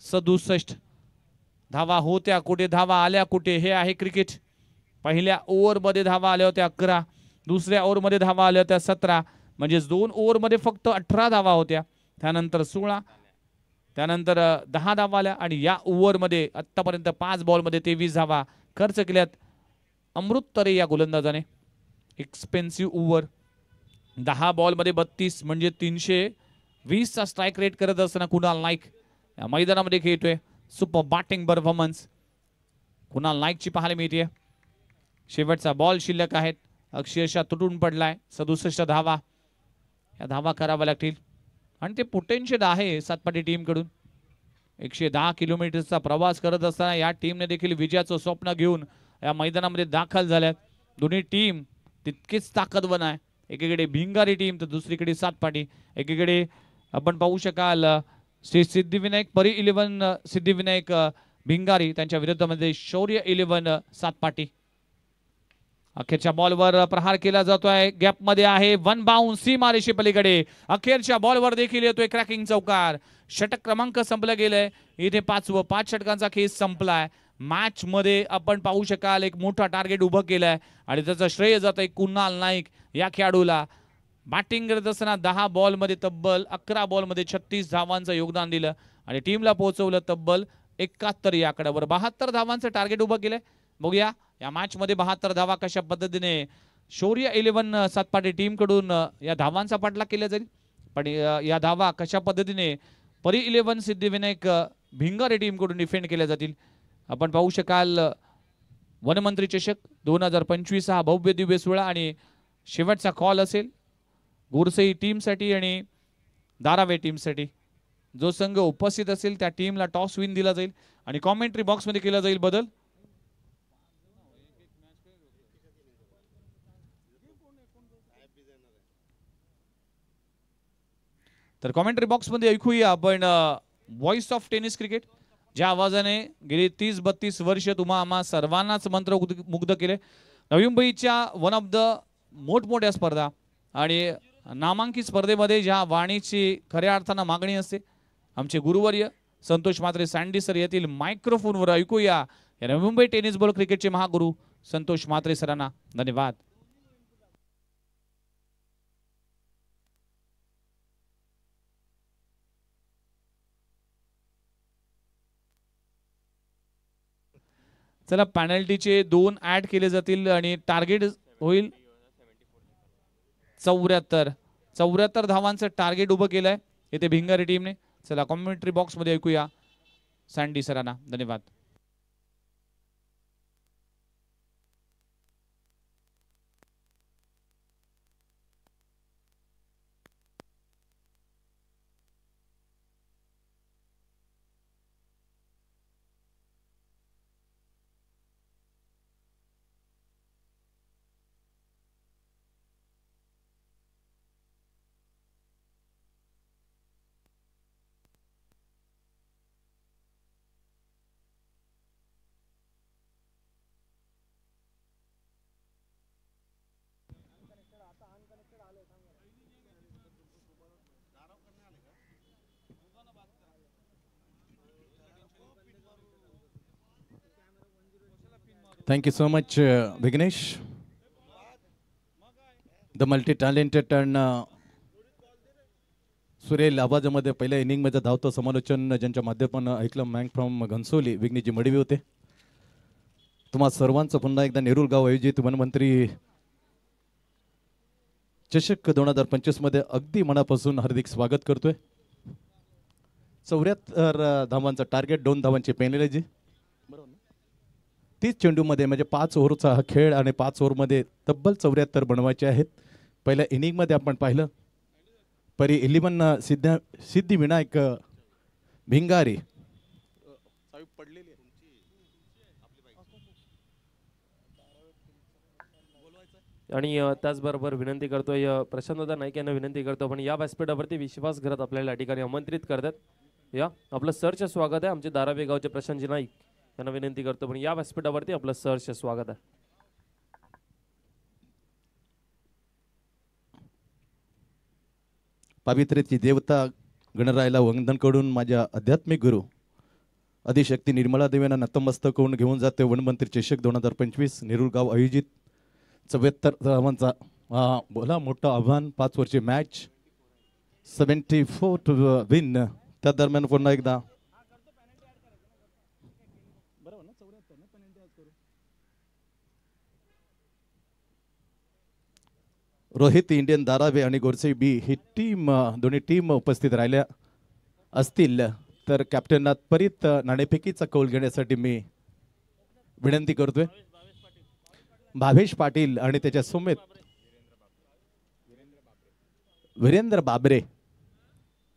67. धावा होत्या कुठे, धावा आल्या कुठे, हे आहे क्रिकेट. पहिल्या ओव्हरमध्ये धावा आल्या होत्या 11, दुसऱ्या ओव्हरमध्ये धावा आल्या होत्या 17. म्हणजे 2 ओव्हरमध्ये फक्त 18 धावा होत्या. त्यानंतर 16, त्यानंतर 10 धावा आल्या आणि या ओव्हरमध्ये आतापर्यंत 5 बॉलमध्ये 23 धावा खर्च केल्यात अमृत तरे या गोलंदाजाने. Expensive over. 10 बॉलमध्ये 32 म्हणजे 320 चा स्ट्राइक रेट करत असताना कुणाल नाईक या मैदानामध्ये खेळतोय. सुपर बॅटिंग परफॉर्मन्स कुणाल नाईकची पाहायला मिळते. शेवटचा बॉल शिल्लक आहेत. अक्षरशः तुटून पडलाय. 67 धावा. या धावा कराव्या लागतील आणि ते पोटेन्शियल आहे सातपाटी टीम कडून. 110 किलोमीटरचा प्रवास करत असताना या टीमने देखील विजयाचं स्वप्न घेऊन या मैदानामध्ये दाखल झाल्यात. दोन्ही टीम तितकीच ताकदवान आहे. एकीकडे भिंगारी टीम तर दुसरीकडे सातपाटी. एकीकडे आपण पाहू शकाल श्री सिद्धिविनायक परी 11 सिद्धिविनायक भिंगारी, त्यांच्या विरोधामध्ये शौर्य 11 सातपाटी. अखेरच्या बॉलवर प्रहार केला जातोय, गॅप मध्ये आहे, वन बाउंस सीमारेषे पलीकडे. अखेरच्या बॉलवर देखील येतोय क्रॅकिंग चौकार. षटक क्रमांक संपलं गेलंय. इथे 5 षटकांचा खेस संपलाय. मॅच मध्ये आपण पाहू शकाल एक मोठा टार्गेट उभं केलंय आणि त्याचं श्रेय जात आहे कुणाल नाईक या खेळाडूला. बॅटिंग करत असताना 10 बॉलमध्ये तब्बल 11 बॉलमध्ये 36 धावांचं योगदान दिलं आणि टीमला पोहोचवलं तब्बल 71 या आकड्यावर. 72 धावांचं टार्गेट उभं केलंय. बघूया या मॅच मध्ये 72 धावा कशा पद्धतीने शौर्य 11 सातपाटी टीम कडून या धावांचा पाठलाग केला जाईल. पण या धावा कशा पद्धतीने परी 11 सिद्धिविनायक भिंगारे टीम कडून डिफेंड केल्या जातील. आपण पाहू शकाल वनमंत्री चषक 2025 हा भव्य दिव्य सोहळा आणि शेवटचा कॉल असेल गोरसई टीमसाठी आणि धारावे टीमसाठी. जो संघ उपस्थित असेल त्या टीमला टॉस विन दिला जाईल आणि कॉमेंट्री बॉक्स मध्ये केला जाईल बदल. तर कॉमेंट्री बॉक्स मध्ये ऐकूया आपण व्हॉइस ऑफ टेनिस क्रिकेट, ज्या आवाजाने गेली 30-32 वर्ष तुम्हा आम्हा सर्वांनाच मंत्रमुग्ध केले. नवी मुंबईच्या वन ऑफ द मोठमोठ्या स्पर्धा आणि नामांकित स्पर्धेमध्ये ज्या वाणीची खऱ्या अर्थानं मागणी असते, आमचे गुरुवर्य संतोष म्हात्रे सँडी सर येथील मायक्रोफोनवर ऐकूया या नवी मुंबई टेनिस बॉल क्रिकेटचे महागुरु संतोष म्हात्रे सरांना. धन्यवाद. चला पेनल्टीचे 2 ऍड केले जातील आणि टार्गेट होईल 74 धावांचं टार्गेट उभं केलंय इथे भिंगारी टीमने. चला कॉमेंट्री बॉक्स मध्ये ऐकूया सँडी सरांना. धन्यवाद. Thank you so much, Vignesh. The multi-talented and सुरेल आवाजामध्ये पहिल्या इनिंगमध्ये धावतं समालोचन ज्यांच्या माध्यमातून ऐकलं मँग फ्रॉम घनसोली विघ्नेशजी मडवी होते. तुम्हा सर्वांचं पुन्हा एकदा नेरूळ गाव आयोजित वनमंत्री चषक 2025 मध्ये अगदी मनापासून हार्दिक स्वागत करतोय. 74 धावांचा टार्गेट, 2 धावांची पेनल्टी. 30 चेंडूमध्ये म्हणजे 5 ओव्हरचा हा खेळ आणि 5 ओव्हरमध्ये तब्बल 74 बनवायचे आहेत. पहिल्या इनिंगमध्ये आपण पाहिलं परी 11 सिद्धिविनायक भिंगारी आणि त्याचबरोबर विनंती करतोय प्रशांतदा नाईक यांना विनंती करतो पण या व्यासपीठावरती विश्वास करत आपल्याला या ठिकाणी आमंत्रित करतात. या आपलं सरचे स्वागत आहे. आमचे धारावे गावचे प्रशांतजी नाईक यांना विनंती करतो पण या व्यासपीठावरती आपलं सरचे स्वागत आहे. पावित्र्याची देवता गणरायाला वंदन करून माझ्या आध्यात्मिक गुरु आदिशक्ती निर्मला देवींना नतमस्तक होऊन घेऊन जाते वनमंत्री चषक 2025 नेरूळ गाव आयोजित 74 धावांचा बोला मोठं आव्हान. 5 वर्षे मॅच 74 टू विन. त्या दरम्यान पुन्हा एकदा रोहित इंडियन धारावे आणि गोरसे बी ही टीम दोन्ही टीम उपस्थित राहिल्या असतील तर कॅप्टनात परित नाणेफेकीचा कौल घेण्यासाठी मी विनंती करतोय. भावेश पाटील आणि त्याच्या समेत वीरेंद्र बाबरे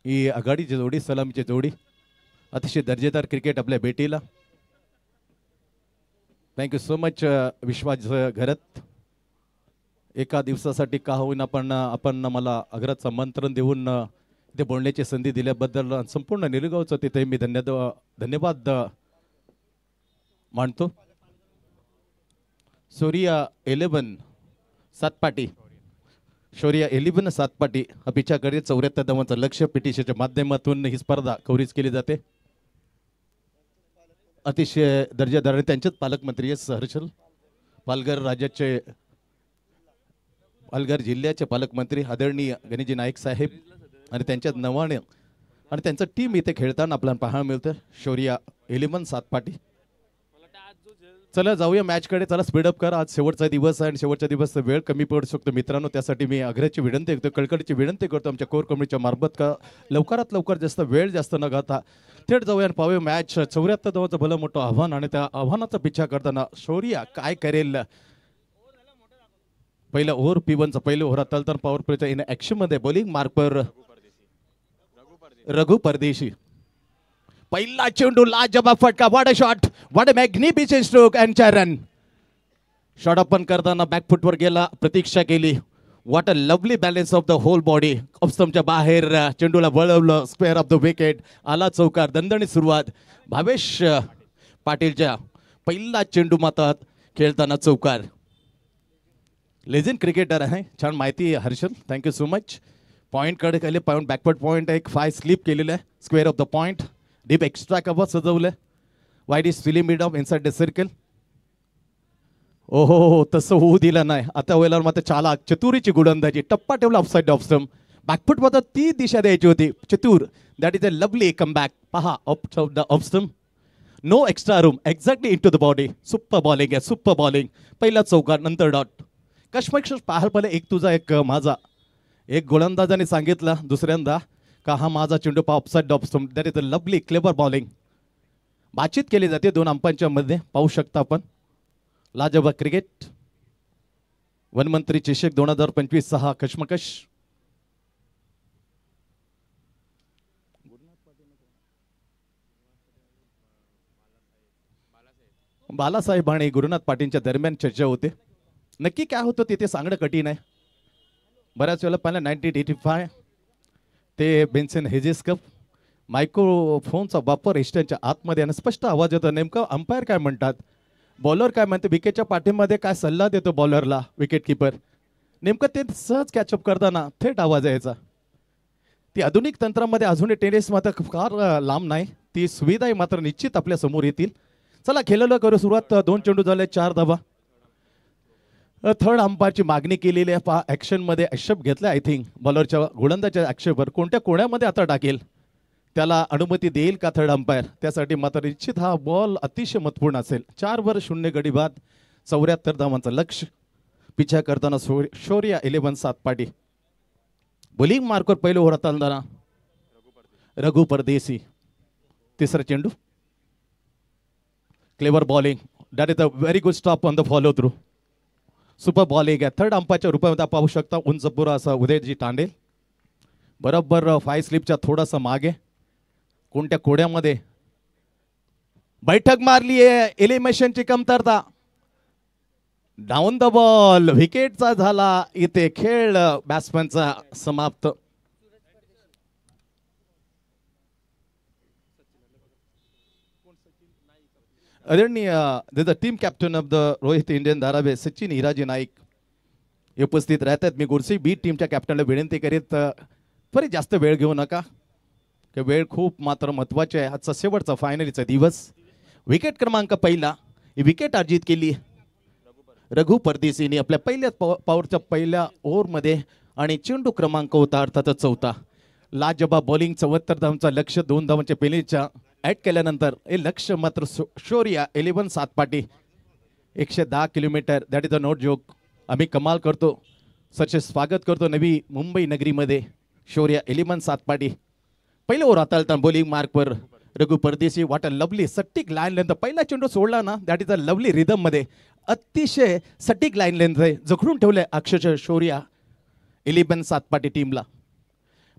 ही आघाडीची जोडी, सलामीची जोडी. अतिशय दर्जेदार क्रिकेट आपल्या भेटीला. थँक्यू सो मच विश्वास घरत. एका दिवसासाठी का होईना आपण मला आग्रहाचं आमंत्रण देऊन ते बोलण्याची संधी दिल्याबद्दल संपूर्ण निलगावचं तिथे मी धन्यवाद मानतो. शौर्या 11 सातपाटी शौर्या 11 सातपाटी हा पिछाकडे 74 धावांचं लक्ष्य पीटीसीच्या माध्यमातून ही स्पर्धा कव्हरेज केली जाते. अतिशय दर्जेदार त्यांचेच पालकमंत्री हर्षल पालघर राज्याचे पालघर जिल्ह्याचे पालकमंत्री आदरणीय गणेशजी नाईक साहेब आणि त्यांच्या नवाने आणि त्यांचं टीम इथे खेळताना आपल्याला पाहायला मिळतं. शौर्या 11 सातपाटी. चला जाऊया मॅचकडे. चला स्पीडअप करा. आज शेवटचा दिवस आहे आणि शेवटचा दिवस वेळ कमी पडू शकतो मित्रांनो. त्यासाठी मी आग्रहाची विनंती करतो, कळकळीची विनंती करतो आमच्या कोर कमिटीच्या मार्फत का लवकरात लवकर जास्त वेळ जास्त न घालता थेट जाऊया आणि पाहूया मॅच. 74 धावांचं भलं मोठं आव्हान आणि त्या आव्हानाचा पिछा करताना शौर्या काय करेल. पहिलं ओव्हर P1चं पहिलं ओव्हर आता तर पॉवर प्लेच्या इन ऍक्शन मध्ये बॉलिंग मार्कवर रघु परदेशी. पहिला चेंडू लाजवाब फटका. What a shot, what a magnificent stroke and run. Shot open करताना बॅकफुटवर गेला, प्रतीक्षा केली. What a lovely balance of the whole body. ऑफस्टंपच्या बाहेर चेंडूला वळवलं, स्क्वेअर ऑफ द विकेट. आला चौकार. दणदणीत सुरुवात. भावेश पाटीलच्या पहिला चेंडू मातात खेळताना चौकार. लेजेंड क्रिकेटर आहे, छान माहिती आहे Harshal, thank you so much. Point कडे केले, पॉईंट बॅकवर्ड पॉईंट एक 5 स्लिप केलेलं आहे. Square of the point. Deep extra cover सजवलं. Wide is fairly mid off inside the circle. ओहो तसं होऊ दिलं नाही. आता वेळेला मात्र चालाक चतुरीची गोलंदाजी. टप्पा ठेवला ऑफसाइड ऑफ स्टंप. बॅकफुट मात्र ती दिशा द्यायची होती. चतुर, that is a lovely come back. पहा off the off stump. No extra room, exactly into the body. Super bowling आहे, सुपर बॉलिंग. पहिला चौकार नंतर डॉट. कश्मकश पाहाल पहिले एक तुझा एक माझा. एक गोलंदाजाने सांगितलं दुसऱ्यांदा का हा माझा चेंडू पहा offside off stump. That is a lovely clever bowling. बातचीत केली जाते दोन अंपांच्या मध्ये, पाहू शकता आपण. लाजवाब क्रिकेट. वनमंत्री चषक 2025 6 कश्मकश. बालासाहेब आणि गुरुनाथ पाटीलच्या दरम्यान चर्चा होते. नक्की काय होतं तिथे सांगणं कठीण आहे. बऱ्याच वेळेला पहिला 1985 ते बेन्सन हेजेस कप मायक्रोफोनचा वापर इष्टांच्या आतमध्ये आणि स्पष्ट आवाज येतो. नेमकं अंपायर काय म्हणतात, बॉलर काय म्हणते, विकेटच्या पाठीमध्ये काय सल्ला देतो बॉलरला विकेट किपर, नेमकं ते सहज कॅचअप करताना थेट आवाज यायचा. ती आधुनिक तंत्रामध्ये अजूनही टेनिस मात्र फार लांब नाही. ती सुविधाही मात्र निश्चित आपल्या समोर येतील. चला खेळायला करू सुरुवात. 2 चेंडू झाले, 4 धावा. थर्ड अंपायरची मागणी केलेली आहे. पहा ॲक्शनमध्ये आक्षेप घेतला. आय थिंक बॉलरच्या गोलंदाच्या आक्षेपवर कोणत्या कोण्यामध्ये आता टाकेल त्याला अनुमती देईल का थर्ड अंपायर. त्यासाठी मात्र निश्चित हा बॉल अतिशय महत्त्वपूर्ण असेल. 4-0 गडी बाद. 74 धावांचं लक्ष. पिछा करताना शौर्या 11 सातपाटी. बॉलिंग मार्कवर पहिलं ओव्हर हाताळताना रघु परदेसी. तिसरा चेंडू. Clever bowling. That is a very good stop on the follow through. Super bowling आहे. थर्ड अंपायरच्या रूपामध्ये पाहू शकता उंचपुरा असा उदयजी तांडेल. बरोबर 5 स्लिपच्या थोडासा मागे. कोणत्या कोड्यामध्ये बैठक मारली आहे. एलिमिनेशनची कमतरता. Down the ball. विकेटचा झाला इथे खेळ बॅट्समनचा समाप्त. आदरणीय the team captain of the Rohit Indian Dharavi Sachin Hiraji Naik हे उपस्थित राहतात. मी गुरसी बी टीमच्या कॅप्टनला विनंती करीत बरी जास्त वेळ घेऊ नका. वेळ खूप मात्र महत्वाची आहे. आजचा शेवटचा फायनलीचा दिवस. विकेट क्रमांक पहिला ही विकेट अर्जित केली रघु परदेशीने आपल्या पहिल्या पॉवरच्या पहिल्या ओव्हरमध्ये आणि चेंडू क्रमांक होता अर्थातच 4था. लाजवाब बॉलिंग. 74 धावांचा लक्ष. 2 धावांच्या पेलीच्या ॲड केल्यानंतर हे लक्ष मात्र Shaurya 11 Satpati. 110 kilometre. That is a note joke. आम्ही कमाल करतो. सचे स्वागत करतो नवी मुंबई नगरीमध्ये. शौर्या 11 सातपाटी. पहिलं ओव्हर हाताळताना बॉलिंग मार्कवर रघु परदेशी. वाट अ लवली सटीक लाईन लेंथ. पहिला चेंडू सोडला ना, that is a lovely rhythm मध्ये. अतिशय सटीक लाईन लेंथ आहे. जखडून ठेवलंय अक्षरशः शौर्या 11 सातपाटी टीमला.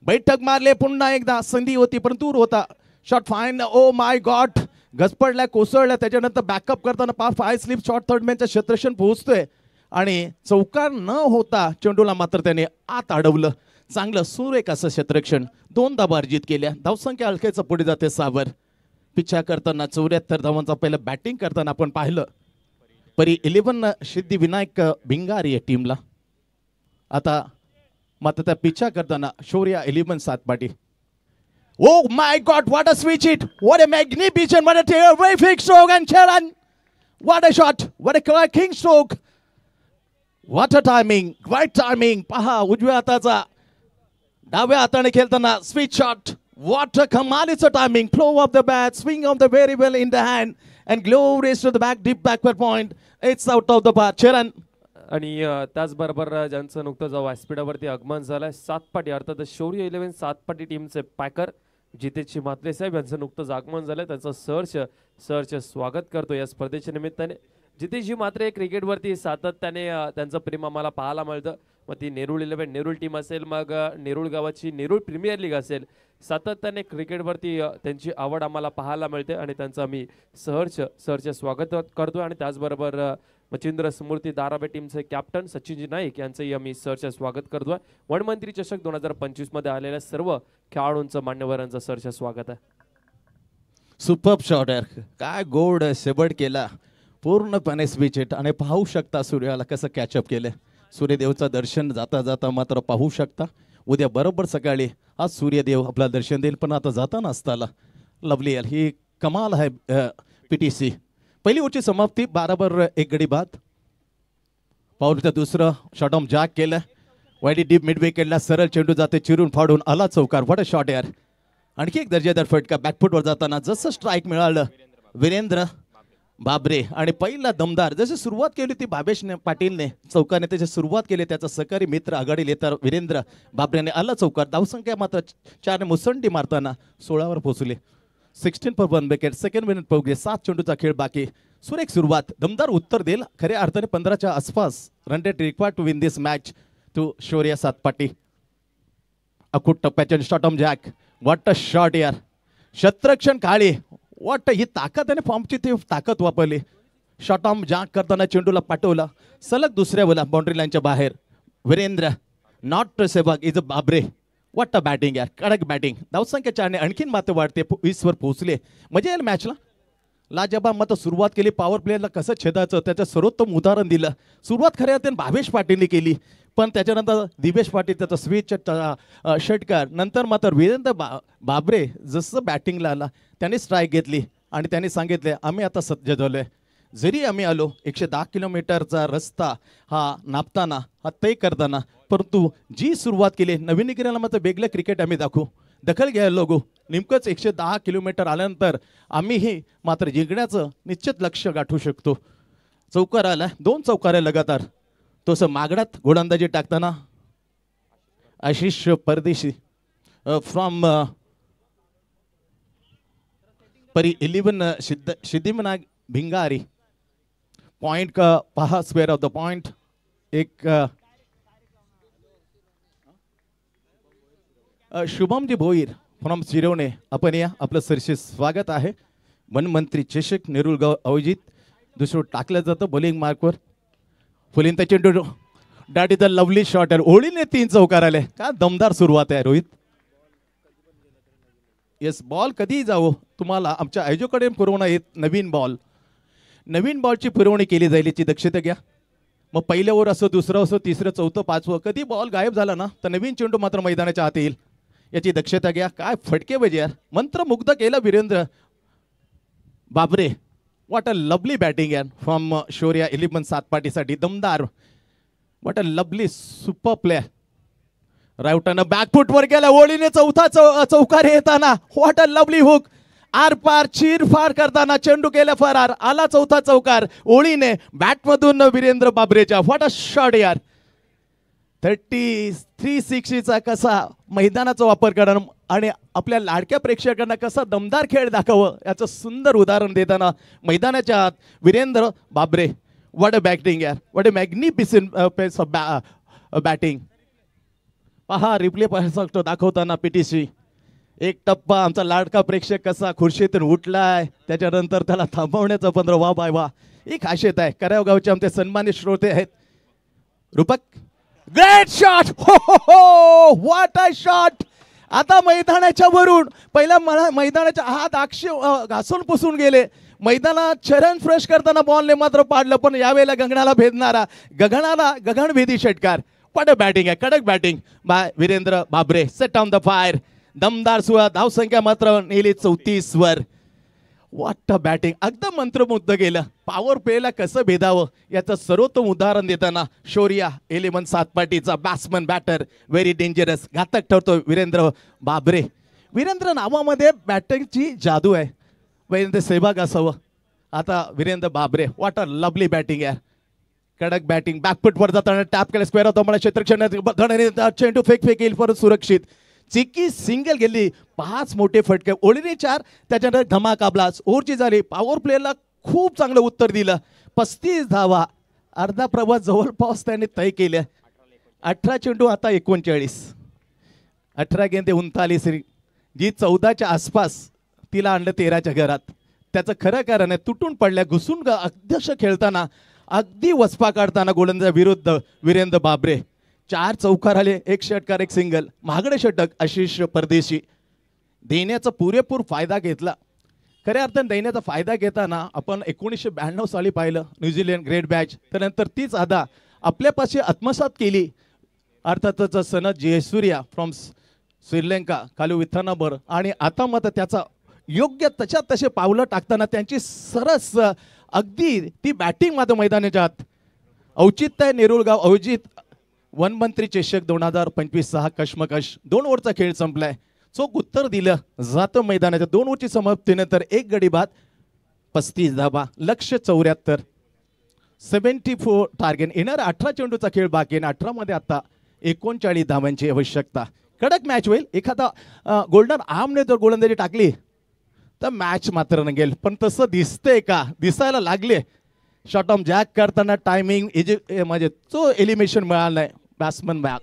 बैठक मारले. पुन्हा एकदा संधी होती परंतु दूर होता. Shot fine. Oh my God. घसपडलाय, कोसळलाय. त्याच्यानंतर बॅकअप करताना 5 स्लिप शॉट थर्ड मॅनच्या क्षेत्रक्षण पोहोचतोय आणि चौकार न होता चेंडूला मात्र त्याने आत अडवलं. चांगलं सुरेख असं क्षेत्रक्षण. 2 धावा अर्जित केल्या. धावसंख्या हलकेचं पुढे जाते 6 वर. पिछा करताना 74 धावांचा पहिला बॅटिंग करताना आपण पाहिलं परी 11 सिद्धिविनायक भिंगारी या टीमला. आता मात्र त्या पिछा करताना शौर्य 11 Satpati. Oh my God, what a switch hit. What a magnificent, what a terrific stroke and Charan. What a shot, what a cracking stroke. What a timing, great timing. पहा उजव्या हाताचा डाव्या हाताने खेळताना switch shot. What a कमालीचं timing. Flow of the bat, swing of the very well in the hand and glorious to the back, deep backward point. It's out of the park. Charan. आणि त्याचबरोबर ज्यांचं नुकतंच व्यासपीठावरती आगमन झालंय सातपाटी अर्थात शौर्य 11 सातपाटी टीमचे Packer जितेशजी Mhatre साहेब यांचं नुकतंच आगमन झालंय. त्यांचं सहर्ष स्वागत करतो या स्पर्धेच्या निमित्ताने. जितेशजी म्हात्रे क्रिकेटवरती सातत्याने त्यांचं प्रेम आम्हाला पाहायला मिळतं. मग ती नेरूळ 11 नेरूळ टीम असेल, मग नेरूळ गावाची नेरूळ प्रीमियर लीग असेल, सातत्याने क्रिकेटवरती त्यांची आवड आम्हाला पाहायला मिळते आणि त्यांचं आम्ही सहर्ष स्वागत करतो. आणि त्याचबरोबर मच्छिंद्र स्मृती धारावी टीमचे कॅप्टन सचिनजी नाईक यांचंही आम्ही सहर्ष स्वागत करतोय. वनमंत्री चषक 2025 मध्ये आलेल्या सर्व खेळाडूंचं मान्यवरांचं सहर्ष स्वागत आहे. सुपर्ब शॉटर, काय गोड शेबड केला पूर्णपणे स्विच हिट. आणि पाहू शकता सूर्याला कसं कॅचअप केलं. सूर्यदेवचं दर्शन जाता जाता मात्र पाहू शकता. उद्या बरोबर सकाळी आज सूर्यदेव आपला दर्शन देईल, पण आता जाताना असताना लवली ही कमाल आहे. PTC पहिली ओव्हरची समाप्ती 12/1 गडी बाद. पाऊलचं दुसरं शॉट ऑन जॅक केलं. वाईडी डीप मिड विकेटला सरळ चेंडू जाते चिरून फाडून आला चौकार. व्हॉट अ शॉट यार. आणखी एक दर्जेदार फटका बॅकफुटवर जाताना जसं स्ट्राईक मिळालं वीरेंद्र बाबरे. आणि पहिला दमदार जशी सुरुवात केली ती भावेश पाटीलने चौकाने त्याची सुरुवात केली. त्याचा सहकारी मित्र आघाडी येतात वीरेंद्र बाबरेने आला चौकार. धावसंख्या मात्र 4 मुसंडी मारताना 16वर पोहोचले. 16 for 1 विकेट. सेकंड मिनिट पोहोचले. 7 चेंडूचा खेळ बाकी. सुरेख सुरुवात दमदार उत्तर देईल. खऱ्या अर्थाने 15च्या आसपास run rate required to win this match to Shaurya Satpati. अकुट टप्प्याच्या शॉट ऑन जॅक. व्हॉट अ शॉट यार. शत्रक्षण काळे. व्हॉट ही ताकद आणि फॉर्मची ती ताकद वापरली. शॉट ऑन जॅक करताना चेंडूला पाठवला सलग दुसऱ्या बोला बाउंड्री लाईनच्या बाहेर. Virendra not Sehwag is a Babare. What a batting यार. कडक बॅटिंग. धावसंख्या 4ने आणखीन मात्र वाढते. 20वर पोहोचले. मजा येईल मॅचला. लाजबाब मात्र सुरुवात केली. पॉवर प्लेयरला कसं छेदायचं त्याचं सर्वोत्तम उदाहरण दिलं. सुरुवात खऱ्या अर्थाने भावेश पाटीलने केली, पण त्याच्यानंतर दिवेश पाटील त्याचा स्विच षटकार. नंतर मात्र वीरेंद्र बाबरे जसं बॅटिंगला आला त्याने स्ट्राईक घेतली आणि त्याने सांगितले आम्ही आता सज्ज झालोय. जरी आम्ही आलो 110 किलोमीटरचा रस्ता हा नापताना हा तय करताना, परंतु जी सुरुवात केली नवीन किराला मात्र वेगळं क्रिकेट आम्ही दाखवू. दखल घ्यायला लोगो. नेमकंच 110 किलोमीटर आल्यानंतर आम्हीही मात्र जिंकण्याचं निश्चित लक्ष्य गाठू शकतो. चौकार आला. 2 चौकारे लगातार. तसं मागडात गोलंदाजी टाकताना आशिष परदेशी फ्रॉम परी 11 सिद्धिविनायक भिंगारी. पॉइंट का पहा स्क्वेअर ऑफ द पॉइंट. एक शुभमजी भोईर फ्रॉम शिरोणे. आपण या आपलं सरसे स्वागत आहे. वनमंत्री चषक नेरुळगाव आयोजित. दुसरं टाकलं जातं बॉलिंग मार्कवर. फुलिंता चेंडू that is a lovely shot आहे. ओळीने 3 चौकार आले. काय दमदार सुरुवात आहे रोहित. येस बॉल कधीही जावो तुम्हाला आमच्या आयोजकाकडे पुरवणं येत. नवीन बॉलची पुरवणी केली जाईल याची दक्षता घ्या. मग पहिल्या ओव्हर असो, दुसरं असो, तिसरं, चौथं, 5वं कधी बॉल गायब झाला ना तर नवीन चेंडू मात्र मैदानाच्या आत येईल याची दक्षता घ्या. काय फटके बजे यार. मंत्रमुग्ध केलं Virendra Babare. What a lovely batting यार फ्रॉम शौर्य 11 सातपाटीसाठी. दमदार. What a lovely super player. राऊटानं बॅकफुटवर गेला. ओळीने चौथा चौकार येताना व्हॉट अ लवली हुक. आर पार चीरफार करताना चेंडू केला फरार. आला चौथा चौकार ओळीने बॅटमधून वीरेंद्र बाबरेच्या. व्हॉट अ शॉट यार. 360चा कसा मैदानाचा वापर करणं आणि आपल्या लाडक्या प्रेक्षकांना कसा दमदार खेळ दाखवं याचं सुंदर उदाहरण देताना मैदानाच्या आत Virendra Babare. What a batting यार. What a magnificent piece of batting. पहा रिप्ले पाहतो दाखवताना PTC. एक टप्पा आमचा लाडका प्रेक्षक कसा खुर्शीतून उठलाय त्याच्यानंतर त्याला थांबवण्याचा 15 वा बाय वा ही खासियत आहे. कराव गावचे आमचे सन्मानित श्रोते आहेत. रूपक. Great shot. हो व्हॉट अ शॉट. आता मैदानाच्या वरून पहिला मला मैदानाच्या हात घासून पुसून गेले. मैदानात चरण फ्रेश करताना बॉलने मात्र पाडलं, पण यावेळेला गगनाला भेदणारा गगनभेदी षटकार. what a बॅटिंग आहे, कडक batting bye Virendra Babare. Set on the fire, दमदार सुरुवात. धावसंख्या मात्र नेली 34 वर. वाट बॅटिंग, अगदी मंत्रमुग्ध गेलं. पॉवर प्लेला कसं भेदावं याचं सर्वोत्तम उदाहरण देताना शौर्या 11 सातपाटीचा बॅट्समन बॅटर व्हेरी डेंजरस, घातक ठरतो वीरेंद्र बाबरे. वीरेंद्र नावामध्ये बॅटिंगची जादू आहे. वीरेंद्र सेहवाग असावं. आता Virendra Babare, what a lovely batting यार, कडक बॅटिंग. बॅकफुटवर जाताना टॅप केलं, स्क्वेअर होतो मला क्षेत्रक्षणात चेंडू फेक येईल परत सुरक्षित. चिकी सिंगल गेली, 5 मोठे फटके, ओळीने 4, त्याच्यानंतर धमाका ब्लास्ट. ओव्हरची झाली. पॉवर प्लेला खूप चांगलं उत्तर दिलं. 35 धावा, अर्धा प्रवास जवळपास त्याने तय केले. 18 चेंडू, आता 39. 18 गेंदे 39. जी 14च्या आसपास तिला आणलं 13च्या घरात. त्याचं खरं कारण आहे तुटून पडल्या, घुसून अध्यक्ष खेळताना अगदी वसपा काढताना गोलंदाजा विरुद्ध वीरेंद्र बाबरे. 4 चौकार आले, 1 षटकार 1 सिंगल. महागडे षटक आशिष परदेशी. देण्याचा पुरेपूर फायदा घेतला. खऱ्या अर्थाने देण्याचा फायदा घेताना आपण 1992 साली पाहिलं न्यूझीलंड ग्रेट बॅच. त्यानंतर तीच अदा आपल्यापाशी आत्मसात केली. अर्थातच सनत जयसूर्या फ्रॉम श्रीलंका, कालू विथानाबर. आणि आता मात्र त्याचा योग्य तशात तसे पावलं टाकताना त्यांची सरस अगदी ती बॅटिंग मात्र मैदानाच्या आत. औचित्य आहे नेरुळगाव अवजित वनमंत्री चषक 2025 6 कश्मकश. 2 ओव्हरचा खेळ संपलाय. चोख उत्तर दिलं जातं मैदानाच्या. 2 ओव्हरची समाप्तीनंतर 1 गडी बाद, 35 धाबा, लक्ष्य 74, 74 टार्गेट. येणार 18 चेंडूचा खेळ बाकी आहे. 18 मध्ये आता 39 धावांची आवश्यकता. कडक मॅच होईल. एखादा गोल्डन आर्मने जर गोलंदाजी टाकली तर मॅच मात्र नगेल. पण तसं दिसतंय का, दिसायला लागले. शॉर्ट ऑफ जॅक करताना टायमिंग म्हणजे तो एलिमिनेशन मिळाला नाही. बॅट्समन बॅक,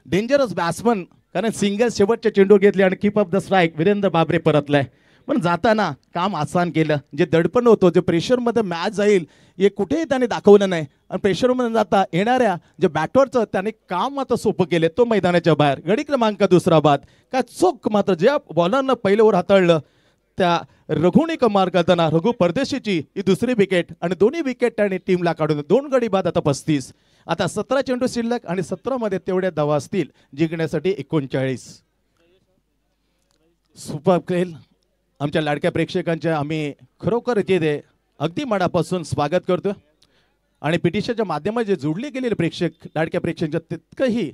डेंजरस बॅट्समन, कारण सिंगल शेवटचे चेंडू घेतले आणि keep off the strike Virendra Babare परतलाय. पण जाताना काम आसान केलं. जे दडपण होतं, जे प्रेशरमध्ये मॅच जाईल हे कुठेही त्याने दाखवलं नाही. आणि प्रेशरमध्ये जाता येणाऱ्या जे बॅटरचं त्याने काम मात्र सोपं केले. तो मैदानाच्या बाहेर. गडी क्रमांक 2 बाद. काय चोख मात्र ज्या बॉलरनं पहिलं ओव्हर हाताळलं त्या रघुने कमाल करताना रघु परदेशीची ही 2री विकेट आणि 2 विकेट त्याने टीमला काढून 2 गडी बाद. आता 35. आता 17 चेंडू शिल्लक आणि 17 मध्ये तेवढ्या धावा असतील जिंकण्यासाठी 39. सुपर खेळ. आमच्या लाडक्या प्रेक्षकांच्या आम्ही खरोखर इथे अगदी मनापासून स्वागत करतो. आणि पिटिशनच्या माध्यमात जे जोडले गेलेले प्रेक्षक, लाडक्या प्रेक्षकांच्या तितकंही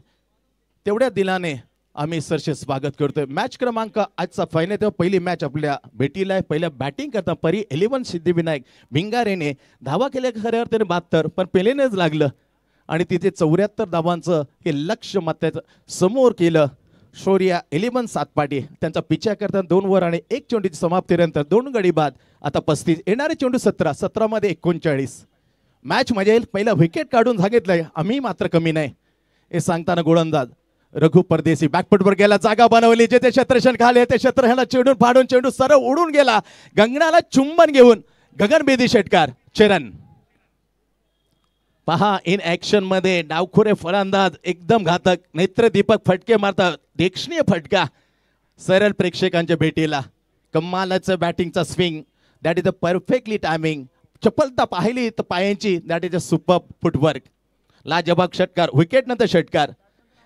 तेवढ्या दिलाने आम्ही सरसे स्वागत करतोय. मॅच क्रमांक आजचा फायनल. तेव्हा पहिली मॅच आपल्या भेटीला आहे. पहिल्या बॅटिंग करता परी 11 सिद्धिविनायक भिंगारेने धावा केल्या खऱ्या अर्थाने 72, पण पेलेनेच लागलं आणि तिथे 74 धावांचं हे लक्ष्य मात्र समोर केलं. शौर्या 11 सातपाटी त्यांचा पिछा करताना 2 ओव्हर आणि 1 चेंडूची समाप्तीनंतर 2 गडी बाद. आता 35. येणारे चेंडू 17, 17 मध्ये 39. मॅच मजा येईल. पहिला विकेट काढून सांगितलंय आम्ही मात्र कमी नाही हे सांगताना गोलंदाज रघु परदेशी बॅकफुटवर गेला, जागा बनवली. जे ते क्षेत्रक्षण खाले ते क्षेत्रक्षणाला चेंडून फाडून चेंडू सरळ उडून गेला. गंगणाला चुंबन घेऊन गगनभेदी षटकार. चरण पहा इन ऍक्शन मध्ये डावखोरे फलंदाज एकदम घातक. नेत्रदीपक फटके मारतात. देखणीय फटका सरळ प्रेक्षकांच्या भेटीला. कमालाचं बॅटिंगचा swing. That is a perfectly timing. चपलता पाहिली तर पायांची. That is a super footwork. लाजबाब षटकार. विकेट नंतर षटकार.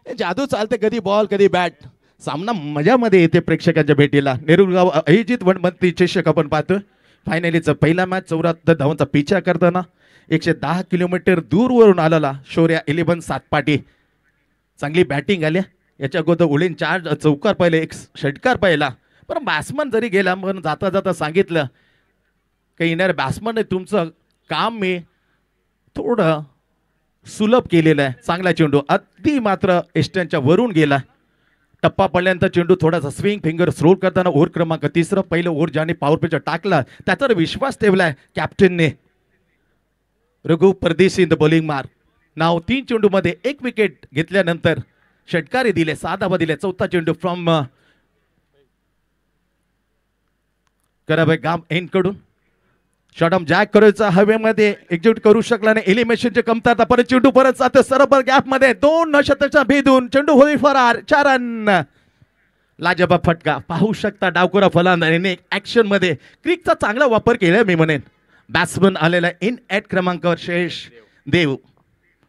जादू चालते. कधी बॉल कधी बॅट. सामना मजामध्ये येते प्रेक्षकांच्या भेटीला. नेरुळगाव आयोजित वनमंत्री चषक आपण पाहतो. फायनलीचा पहिला मॅच 74 धावांचा पिछा करताना 110 किलोमीटर दूरवरून आलेला शौर्या 11 सातपाटी. चांगली बॅटिंग आली. याच्या अगोदर उडीन 4 चौकार पाहिले, 1 षटकार पाहिला. पण बॅट्समन जरी गेला म्हणून जाता जाता सांगितलं काही येणाऱ्या बॅट्समनने तुमचं काम मी थोडं सुलभ केलेलं आहे. चांगला चेंडू अगदी मात्र एस्टनच्या वरून गेला. टप्पा पडल्यानंतर चेंडू थोडासा स्विंग फिंगर स्रोल करताना ओव्हर क्रमांक 3 पहिलं ओव्हर ज्याने पॉवर प्लेचा टाकला त्याचा विश्वास ठेवलाय कॅप्टनने. रघु परदेशी इन द बॉलिंग मार्क. नाव 3 चेंडू मध्ये 1 विकेट घेतल्यानंतर षटकारी दिले, 6 धावा दिले. 4था चेंडू फ्रॉम कराबाई गाम एंड कडून शॉर्ट ऑफ जॅक करायचा हवेमध्ये एक्झिक्यूट करू शकला नाही. एलिमिनेशनचे कमतरता. परत चेंडू परत जाते सरळ गॅप मध्ये. 2 षटकाचा भेदून चेंडू होईल फरार. 4 रन. लाजबाब फटका पाहू शकता. डावखुरा फलंदाजीने ऍक्शन मध्ये क्रिकचा चांगला वापर केलाय मी म्हणेन. बॅट्समन आलेला इन ॲट क्रमांकावर Shreyas Dev,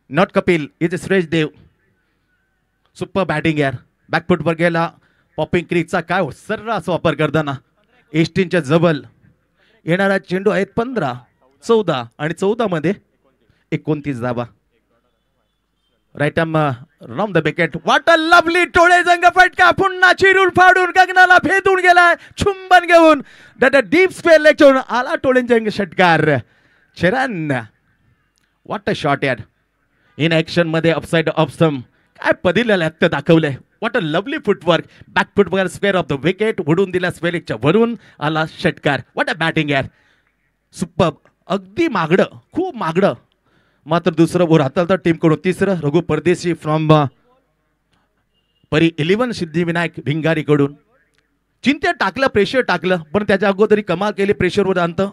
not Kapil, is Shreyas Dev. Super batting यार. बॅकफुटवर गेला. पॉपिंग क्रिकचा काय सर्रास वापर करताना एस्टिनच्या जबल. येणारा चेंडू आहेत 15, 14 आणि 14 मध्ये 29 धावा. Right arm round the wicket. What a lovely टोळेजंग फटका. पुन्हा चिरून फाडून गगनाला भेदून गेलाय चुंबन घेऊन. डीप स्पेल लेग आला टोळेजंग षटकार. चरण व्हॉट अ शॉट यार. इन ऍक्शन मध्ये अपसाइड ऑफ स्टंप. काय पदिला हत्या दाखवलंय. What a lovely footwork. Back footwork square of the wicket. उडून दिला स्पेलिकच्या वरून आला षटकार. व्हॉट अ बॅटिंग यार. सुपर. अगदी मागडं, खूप मागडं. मात्र दुसरं ओव्हर हाताळता टीम कडून. तिसरं रघु परदेशी फ्रॉम परी 11 सिद्धिविनायक भिंगारी कडून. चिंते टाकलं, प्रेशर टाकलं, पण त्याच्या अगोदरी कमाल केली प्रेशरवर आणतं.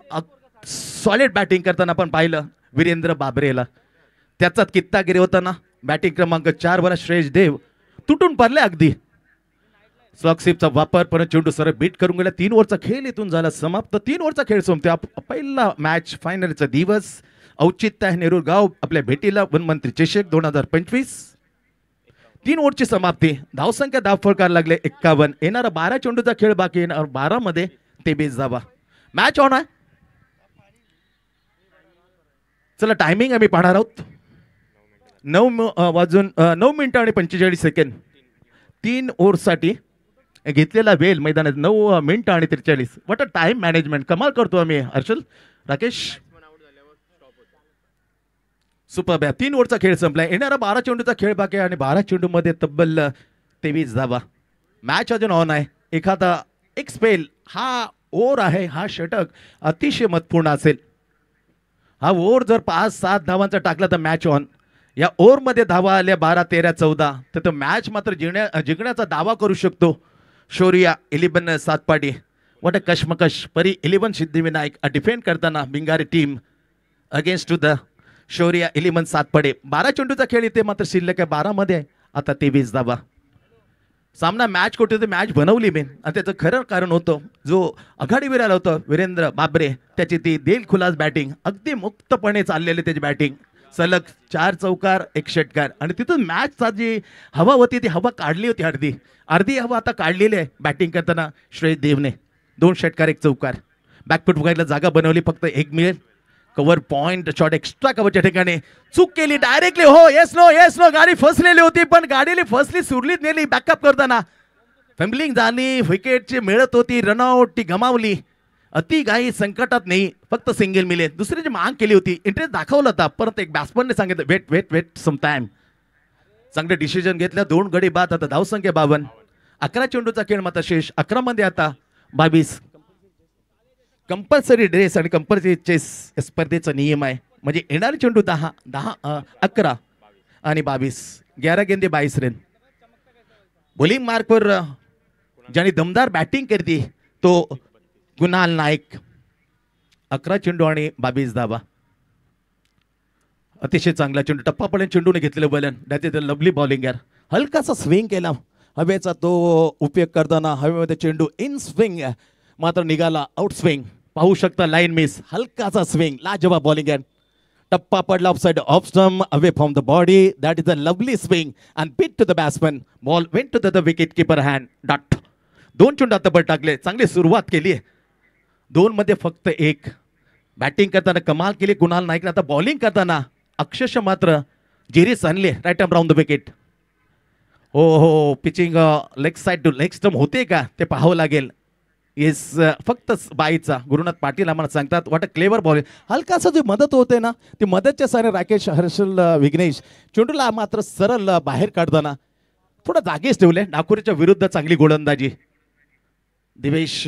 सॉलिड बॅटिंग करताना आपण पाहिलं वीरेंद्र बाबरेला. त्याचाच कित्ता गिरवताना बॅटिंग क्रमांक 4 वर श्रेयस देव तुटून पडले अगदी. स्लॉकशिपचा वापर परत चेंडू सरळ बीट करून गेला. 3 ओव्हरचा खेळ इथून झाला समाप्त. 3 ओव्हरचा खेळ संपतो. पहिला मॅच फायनलचा दिवस. औचित्य आहे नेरूर गाव आपल्या भेटीला. वनमंत्री चषक 2025. 3 ओव्हरची समाप्ती. धावसंख्या धाव फळकार लागले 51. येणारा 12 चेंडूचा खेळ बाकी. येणार 12 मध्ये 23 धावा. मॅच ऑन आहे. चला टायमिंग आम्ही पाहणार आहोत. 9 मिनिटं आणि 45 सेकंद. 3 ओव्हरसाठी घेतलेला वेळ मैदानात 9 मिनिटं आणि 43. What a time management. कमाल करतो आम्ही. हर्षल, राकेश, सुपर बॅ. 3 ओव्हरचा खेळ संपलाय. येणारा 12 चेंडूचा खेळ बाकी आणि 12 चेंडू मध्ये तब्बल 23 धावा. मॅच अजून ऑन आहे. एखादा एक स्पेल हा ओव्हर आहे, हा षटक अतिशय महत्वपूर्ण असेल. हा ओव्हर जर 5-7 धावांचा टाकला तर मॅच ऑन. या ओव्हर मध्ये धावा आल्या 12, 13, 14 तर तो मॅच मात्र जिंकण्याचा दावा करू शकतो शौर्या 11 सातपाडी. What a कशमकश. परी 11 सिद्धिविनायक डिफेंड करताना Bhingari team against to the Shaurya 11 Satpade. 12 चेंडूचा खेळ इथे मात्र शिल्लक आहे 12 मध्ये. आता 23 धावा. सामना मॅच कुठे होती मॅच बनवली मी. आणि त्याचं खरं कारण होतं जो आघाडीवर आला होता वीरेंद्र बाबरे. त्याची ती दिलखुलास बॅटिंग. अगदी मुक्तपणे चाललेली त्याची बॅटिंग. सलग 4 चौकार 1 षटकार. आणि तिथून मॅचचा जी हवा होती ती हवा काढली होती. अर्धी हवा आता काढलेली आहे बॅटिंग करताना श्रेयस देवने. 2 षटकार 1 चौकार. बॅकफुट बघायला जागा बनवली. फक्त 1 मिळेल. कव्हर पॉइंट शॉट एक्स्ट्रा कव्हरच्या ठिकाणी चूक केली डायरेक्टली. हो येस नो गाडी फसलेली होती पण गाडीली फसली सुरलीत नेली. बॅकअप करताना फॅम्बलिंग झाली. विकेटची मिळत होती. रनआउट ती गमावली. अति घाई संकटात नाही. फक्त सिंगल मिळेल. दुसऱ्याची माग केली होती. इंटरेस्ट दाखवला होता. परत एक बॅट्समनने सांगितलं वेट सम टाइम. चांगले डिसिजन घेतलं. 2 गडी बाद. आता धावसंख्या 52. 11 चेंडूचा खेळ मात्र शेष. 11 मध्ये आता 22. कंपल्सरी ड्रेस आणि कंपल्सरी चेस स्पर्धेचा नियम आहे. म्हणजे येणारे चेंडू 10, 11 आणि 22. 11 गेंदे 22 रन. बॉलिंग मार्कवर ज्याने दमदार बॅटिंग करते तो कुणाल नाईक. 11 चेंडू आणि 22 धावा. अतिशय चांगला चेंडू. टप्पापर्यंत चेंडूने घेतलेलं बॉलन. That is a lovely bowling यार. हलकासा स्विंग केला. हवेचा तो उपयोग करताना हवेमध्ये चेंडू इन स्विंग मात्र निघाला आउट स्विंग. पाहू शकता लाईन मिस. हलकाचा स्विंग. लाजवाब बॉलिंग आहे. टप्पा पडला offside off stump away from the body. That is a lovely swing and pit to the batsman. Ball went to the wicket keeper hand. Dot. 2 चेंडू आता टाकले. चांगली सुरुवात केली आहे. 2 मध्ये फक्त 1. बॅटिंग करताना कमाल केली कुणाल नाईकने. आता बॉलिंग करताना अक्षरशः मात्र जेरीस आणले. Right arm round the wicket. हो pitching leg side to leg stump होते का ते पाहावं लागेल. येस फक्त बाईचा गुरुनाथ पाटील आम्हाला सांगतात. What a clever ball. हलकासा जी मदत होते ना ती मदतच्या सारे राकेश हर्षल विघ्नेश चेंडूला मात्र सरळ बाहेर काढताना थोडा जागेच ठेवले. नागपूरच्या विरुद्ध चांगली गोलंदाजी. दिवेश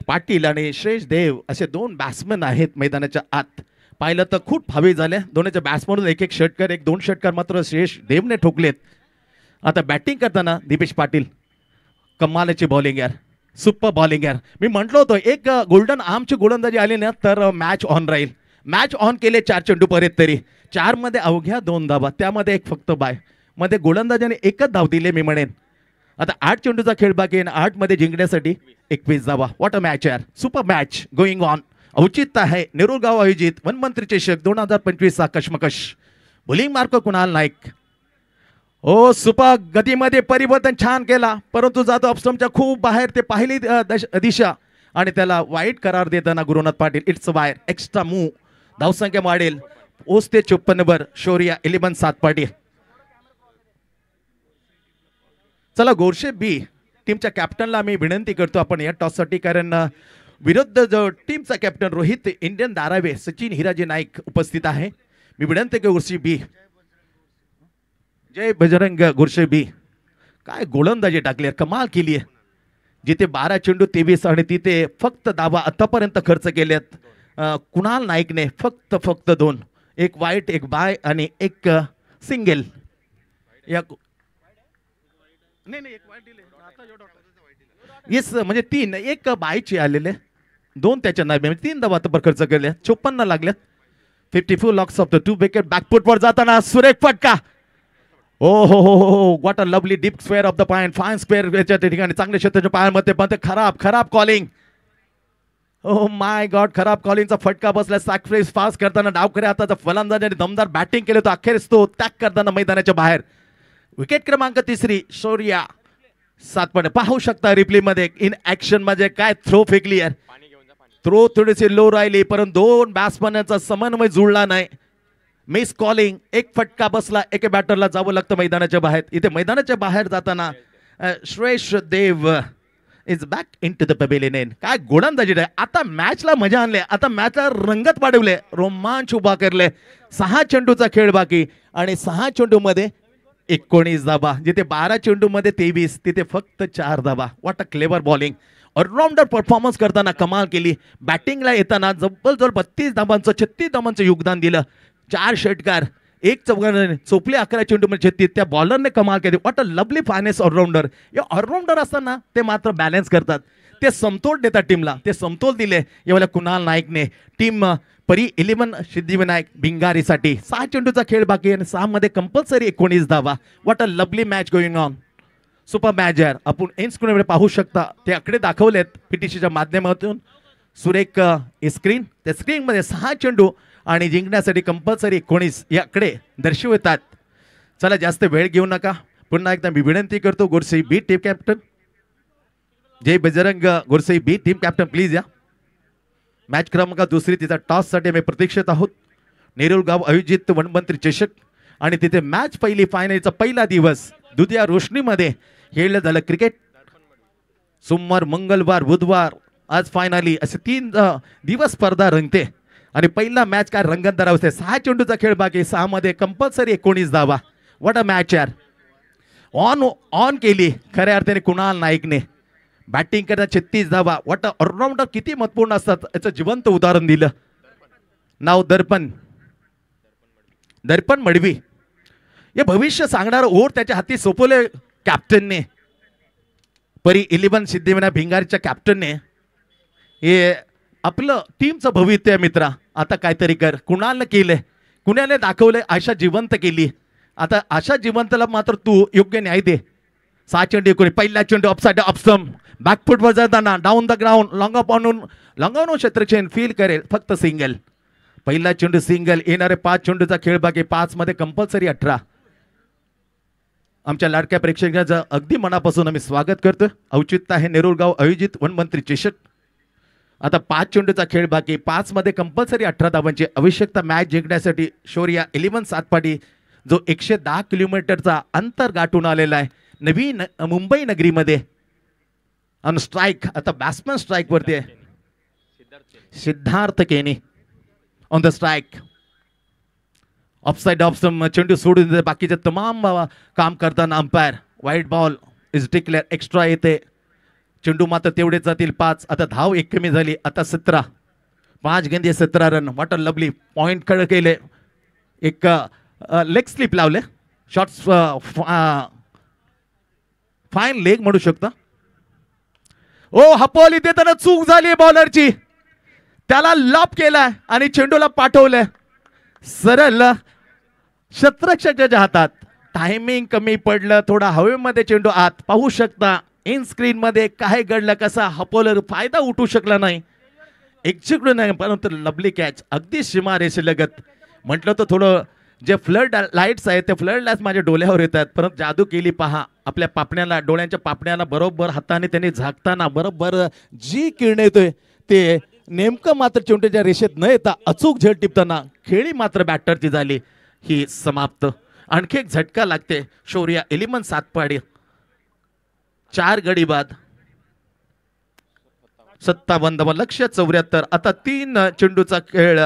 पाटील आणि श्रेयस देव असे 2 बॅट्समन आहेत मैदानाच्या आत. पाहिलं तर खूप हवे झाले. दोन्हीच्या बॅट्समधून 1 षटकार 1-2 षटकार मात्र श्रेयस देवने ठोकलेत. आता बॅटिंग करताना दिवेश पाटील कमालाची बॉलिंग यार. सुपर बॉलिंग यार. मी म्हटलं होतं एक गोल्डन आर्मची गोलंदाजी आली ना तर मॅच ऑन राहील. मॅच ऑन केले 4 चेंडू परत तरी. 4 मध्ये अवघ्या 2 धावा. त्यामध्ये 1 फक्त बाय. मध्ये गोलंदाजाने 1च धाव दिले मी म्हणेन. आता 8 चेंडूचा खेळ बाकी आहे. 8 मध्ये जिंकण्यासाठी 21 धावा. व्हॉट अ मॅच यार, सुपर मॅच गोइंग ऑन. औचित्य आहे नेरूळ गाव आयोजित वनमंत्री चषक 2025 चा कशमकश. Bowling mark Kunal Naik. Oh super गतीमध्ये परिवर्तन छान केला, परंतु जातो अपस्टमच्या खूप बाहेर. ते पहिली दिशा आणि त्याला वाईट करार देताना Gurunath Patil. It's wire extra move. धावसंख्या वाढेल पोचते 54 वर. शौर्या 11 सातपाटी. चला गोरशे बी टीमच्या कॅप्टनला मी विनंती करतो आपण या टॉससाठी, कारण विरुद्ध जो टीमचा कॅप्टन रोहित इंडियन धारावे सचिन हिराजी नाईक उपस्थित आहे. मी विनंती की गोरशे बी, जय बजरंग गोरशे बी. काय गोलंदाजी टाकली, कमाल केली आहे. जिथे 12 चेंडू 23 आणि तिथे फक्त धावा आतापर्यंत खर्च केल्यात कुणाल नाईकने फक्त 2. एक वाईट, एक बाय आणि एक सिंगल. या नाही एक वाईट दिले येस, म्हणजे 3 एक बायची आलेले 2 त्याच्या नावे, म्हणजे 3 धावा आतापर्यंत खर्च केले. 54 लागल्यात. 54 locks of the 2 wicket. Back foot वर जाताना सुरेख फटका. ओ हो what a lovely deep square of the point. Fine square याच्या ठिकाणी चांगल्या क्षेत्राच्या पायामध्ये, पण ते खराब कॉलिंग. ओ माय गॉड, खराब कॉलिंगचा फटका बसला. सॅक्रिफाइस फास्ट करताना डावखऱ्या हाताचा फलंदाजाने दमदार बॅटिंग केले, तो अखेरीस तो टॅक करताना मैदानाच्या बाहेर. विकेट क्रमांक 3 शौर्या 7. पाहू शकता रिप्ले मध्ये इन ऍक्शन मध्ये काय थ्रो फेकली यार. थ्रो थोडीशी लो राहिली, परंतु 2 बॅट्समॅनचा समन्वय जुळला नाही. Miss calling. एक फटका बसला, एका बॅटरला जावं लागतं मैदानाच्या बाहेर. इथे मैदानाच्या बाहेर जाताना Shreyas Dev is back into the pavilion. काय गोलंदाजी आहे. आता मॅचला मजा आणले, आता मॅचला रंगत वाढवले, रोमांच उभा करले. 6 चेंडूचा खेळ बाकी आणि 6 चेंडू मध्ये 19 धावा. जिथे 12 चेंडू मध्ये 23, तिथे फक्त 4 धावा. What a clever bowling. Allrounder performance करताना कमाल केली. बॅटिंगला येताना जवळजवळ 32 धावांचं 36 धावांचं योगदान दिलं. 4 षटकार, 1 चौकार, चोपले 11 चेंडू मध्ये 36. त्या बॉलरने कमाल केली. What a lovely finest allrounder. या ऑलराऊंडर असताना ते मात्र बॅलन्स करतात, ते समतोल देतात टीमला. ते समतोल दिले यावेळेला कुणाल नाईकने. टीम परी 11 सिद्धिविनायक भिंगारीसाठी. 6 चेंडूचा खेळ बाकी आणि 6 मध्ये कंपल्सरी 19 धावा. What a lovely match going on. Super match यार. आपण एन स्क्रीनवर पाहू शकता, ते आकडे दाखवलेत पीटीसीच्या माध्यमातून. सुरेख स्क्रीन, त्या स्क्रीन मध्ये 6 चेंडू आणि जिंकण्यासाठी कंपल्सरी 19 या आकडे दर्शवतात. चला जास्त वेळ घेऊ नका. पुन्हा एकदा मी विनंती करतो Gorase B team captain, Jay Bajrang Gorase B team captain please या. मॅच क्रमांक 2 तिचा टॉस साठी आम्ही प्रतीक्षेत आहोत. नेरूळ गाव आयोजित वनमंत्री चषक आणि तिथे मॅच पहिली फायनलचा पहिला दिवस दुधिया रोशनीमध्ये खेळलं झालं क्रिकेट. सोमवार, मंगळवार, बुधवार आज फायनली असे 3 दिवस स्पर्धा रंगते आणि पहिला मॅच काय रंगतदार असते. 6 चेंडूचा खेळ बाकी, 6 मध्ये कंपल्सरी 19 धावा. व्हॉट अ मॅच यार. ऑन केली खऱ्या अर्थाने कुणाल नाईकने. बॅटिंग करता 36 धावा. व्हॉट अ ऑलराऊंडर किती महत्वपूर्ण असतात याचं जिवंत उदाहरण दिलं. नाव दर्पण मडवी. हे भविष्य सांगणारं ओढ त्याच्या हाती सोपवले कॅप्टनने. परी 11 सिद्धिविनायक भिंगारीच्या कॅप्टनने. हे आपलं टीमचं भविष्य मित्रा. आता काहीतरी कर. कुणालने केलंय, कुणालने दाखवलंय, आशा जिवंत केली. आता आशा जिवंतला मात्र तू योग्य न्याय दे. 6 चेंडू कोणी. पहिला चेंडू अपसाइड ऑप्स्टम, बॅकफुट वर जाताना डाऊन द ग्राउंड, लॉंग क्षेत्रक्षण फील करेल. फक्त सिंगल. पहिला चेंडू सिंगल. येणारे 5 चेंडूचा खेळ बाकी, 5 मध्ये कंपल्सरी 18. आमच्या लाडक्या प्रेक्षकांचं अगदी मनापासून आम्ही स्वागत करतो. औचित्य आहे नेरूळ गाव आयोजित वनमंत्री चषक. आता 5 चेंडूचा खेळ बाकी, 5 मध्ये कंपल्सरी 18 धावांची आवश्यकता मॅच जिंकण्यासाठी. शौर्या 11 सातपाटी जो 110 किलोमीटरचा अंतर गाठून आलेला आहे नवी मुंबई नगरीमध्ये. ऑन स्ट्राईक आता बॅट्समॅन स्ट्राईक वरती आहे. सिद्धार्थ केनी on the strike. Offside option चेंडू सोडून बाकीचे तमाम काम करताना umpire. White ball is declare. Extra येते. चेंडू मात्र तेवढेच जातील 5. आता धाव 1 कमी झाली. आता 17. 5 गेंदे 17 run. What a lovely point खड केले. एक लेग स्लिप लावले. शॉट्स फाईन लेग म्हणू शकता. ओ हपोली देताना चूक झाली बॉलरची. त्याला लॉप केलाय आणि चेंडूला पाठवलंय सरळ क्षेत्ररक्षकाच्या हातात. टायमिंग कमी पडलं, थोडा हवेमध्ये चेंडू आत पाहू शकता. इन स्क्रीन मध्ये काय घडलं, कसा हपोलर फायदा उठू शकला नाही, एक्झिक्यूट नाही, परंतु लवली कॅच अगदी सीमारेषेलगत. म्हटलं तर थोडं जे फ्लड लाईट्स आहेत ते फ्लड लाईट्स माझ्या डोळ्यावर येतात, परंतु जादू केली पहा. आपल्या पापण्याला, डोळ्यांच्या पापण्याला बरोबर हाताने त्यांनी झाकताना बरोबर जी किरण येतोय ते नेमकं मात्र चेंडूच्या रेषेत न येता अचूक झेल टिपताना खेळी मात्र बॅटरची झाली ही समाप्त. आणखी एक झटका लागते. शौर्य एलिमन सातपाडी 4 गडी बाद 57 लक्ष 74. आता 3 चेंडूचा खेळ.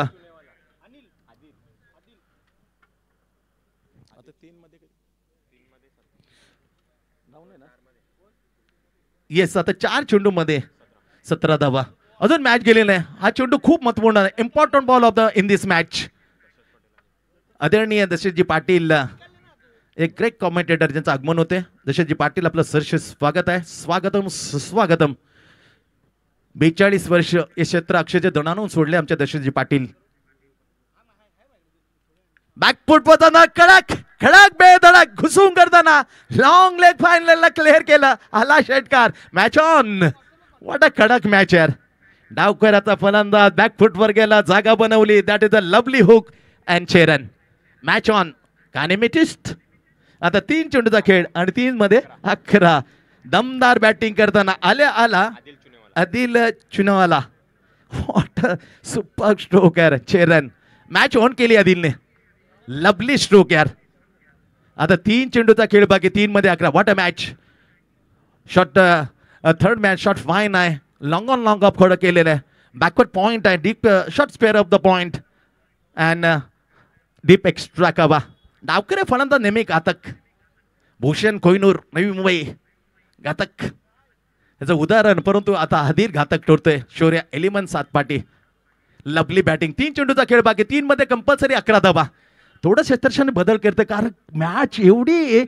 येस, आता 4 चेंडू मध्ये 17 धावा. अजून मॅच गेलेला आहे. हा चेंडू खूप महत्वपूर्ण आहे. Important ball of the in this match. आदरणीय दशरथजी पाटील, एक ग्रेट कॉमेंटेटर ज्यांचं आगमन होते. दशरथजी पाटील आपलं सरसे स्वागत आहे. स्वागतम सुस्वागतम. 42 वर्ष हे क्षेत्र अक्षरशः दणाणून सोडले आमच्या दशरथजी पाटील. बॅकफुट होताना कडक खडक बेधडक घुसून करताना लॉंग लेग फायनलला क्लिअर केलं. आला षटकार. Match on. व्हॉट अ कडक मॅच यार. डावकराचा फलंदाज बॅकफुट वर गेला, जागा बनवली. That is a lovely hook and चेरन. Match on. कानेमेटिस्ट. आता 3 चेंडूचा खेळ आणि 3 मध्ये 11. दमदार बॅटिंग करताना आला आदिल चुनावाला. व्हॉट सुपर स्ट्रोक यार चेरन. मॅच ऑन केली आदिलने. लवली स्ट्रोक यार. आता 3 चेंडूचा खेळ बाकी. 3 मध्ये 11. What a match. Shot third match shot fine आहे. लॉंग ऑन लॉंग ऑफ खडं केलेलं आहे. बॅकवर्ड पॉइंट आहे. Deep shot spare of the point and deep extra कवा. डावकरे फलंदाज नेहमी घातक. भूषण कोहिनूर नवी मुंबई घातक याचं उदाहरण, परंतु आता हदीर घातक ठरतोय. Shaurya eleven Satpati. Lovely batting. 3 चेंडूचा खेळ बाकी. 3 मध्ये कंपल्सरी 11 धावा. थोडं क्षेत्रक्षाने बदल करते कारण मॅच एवढी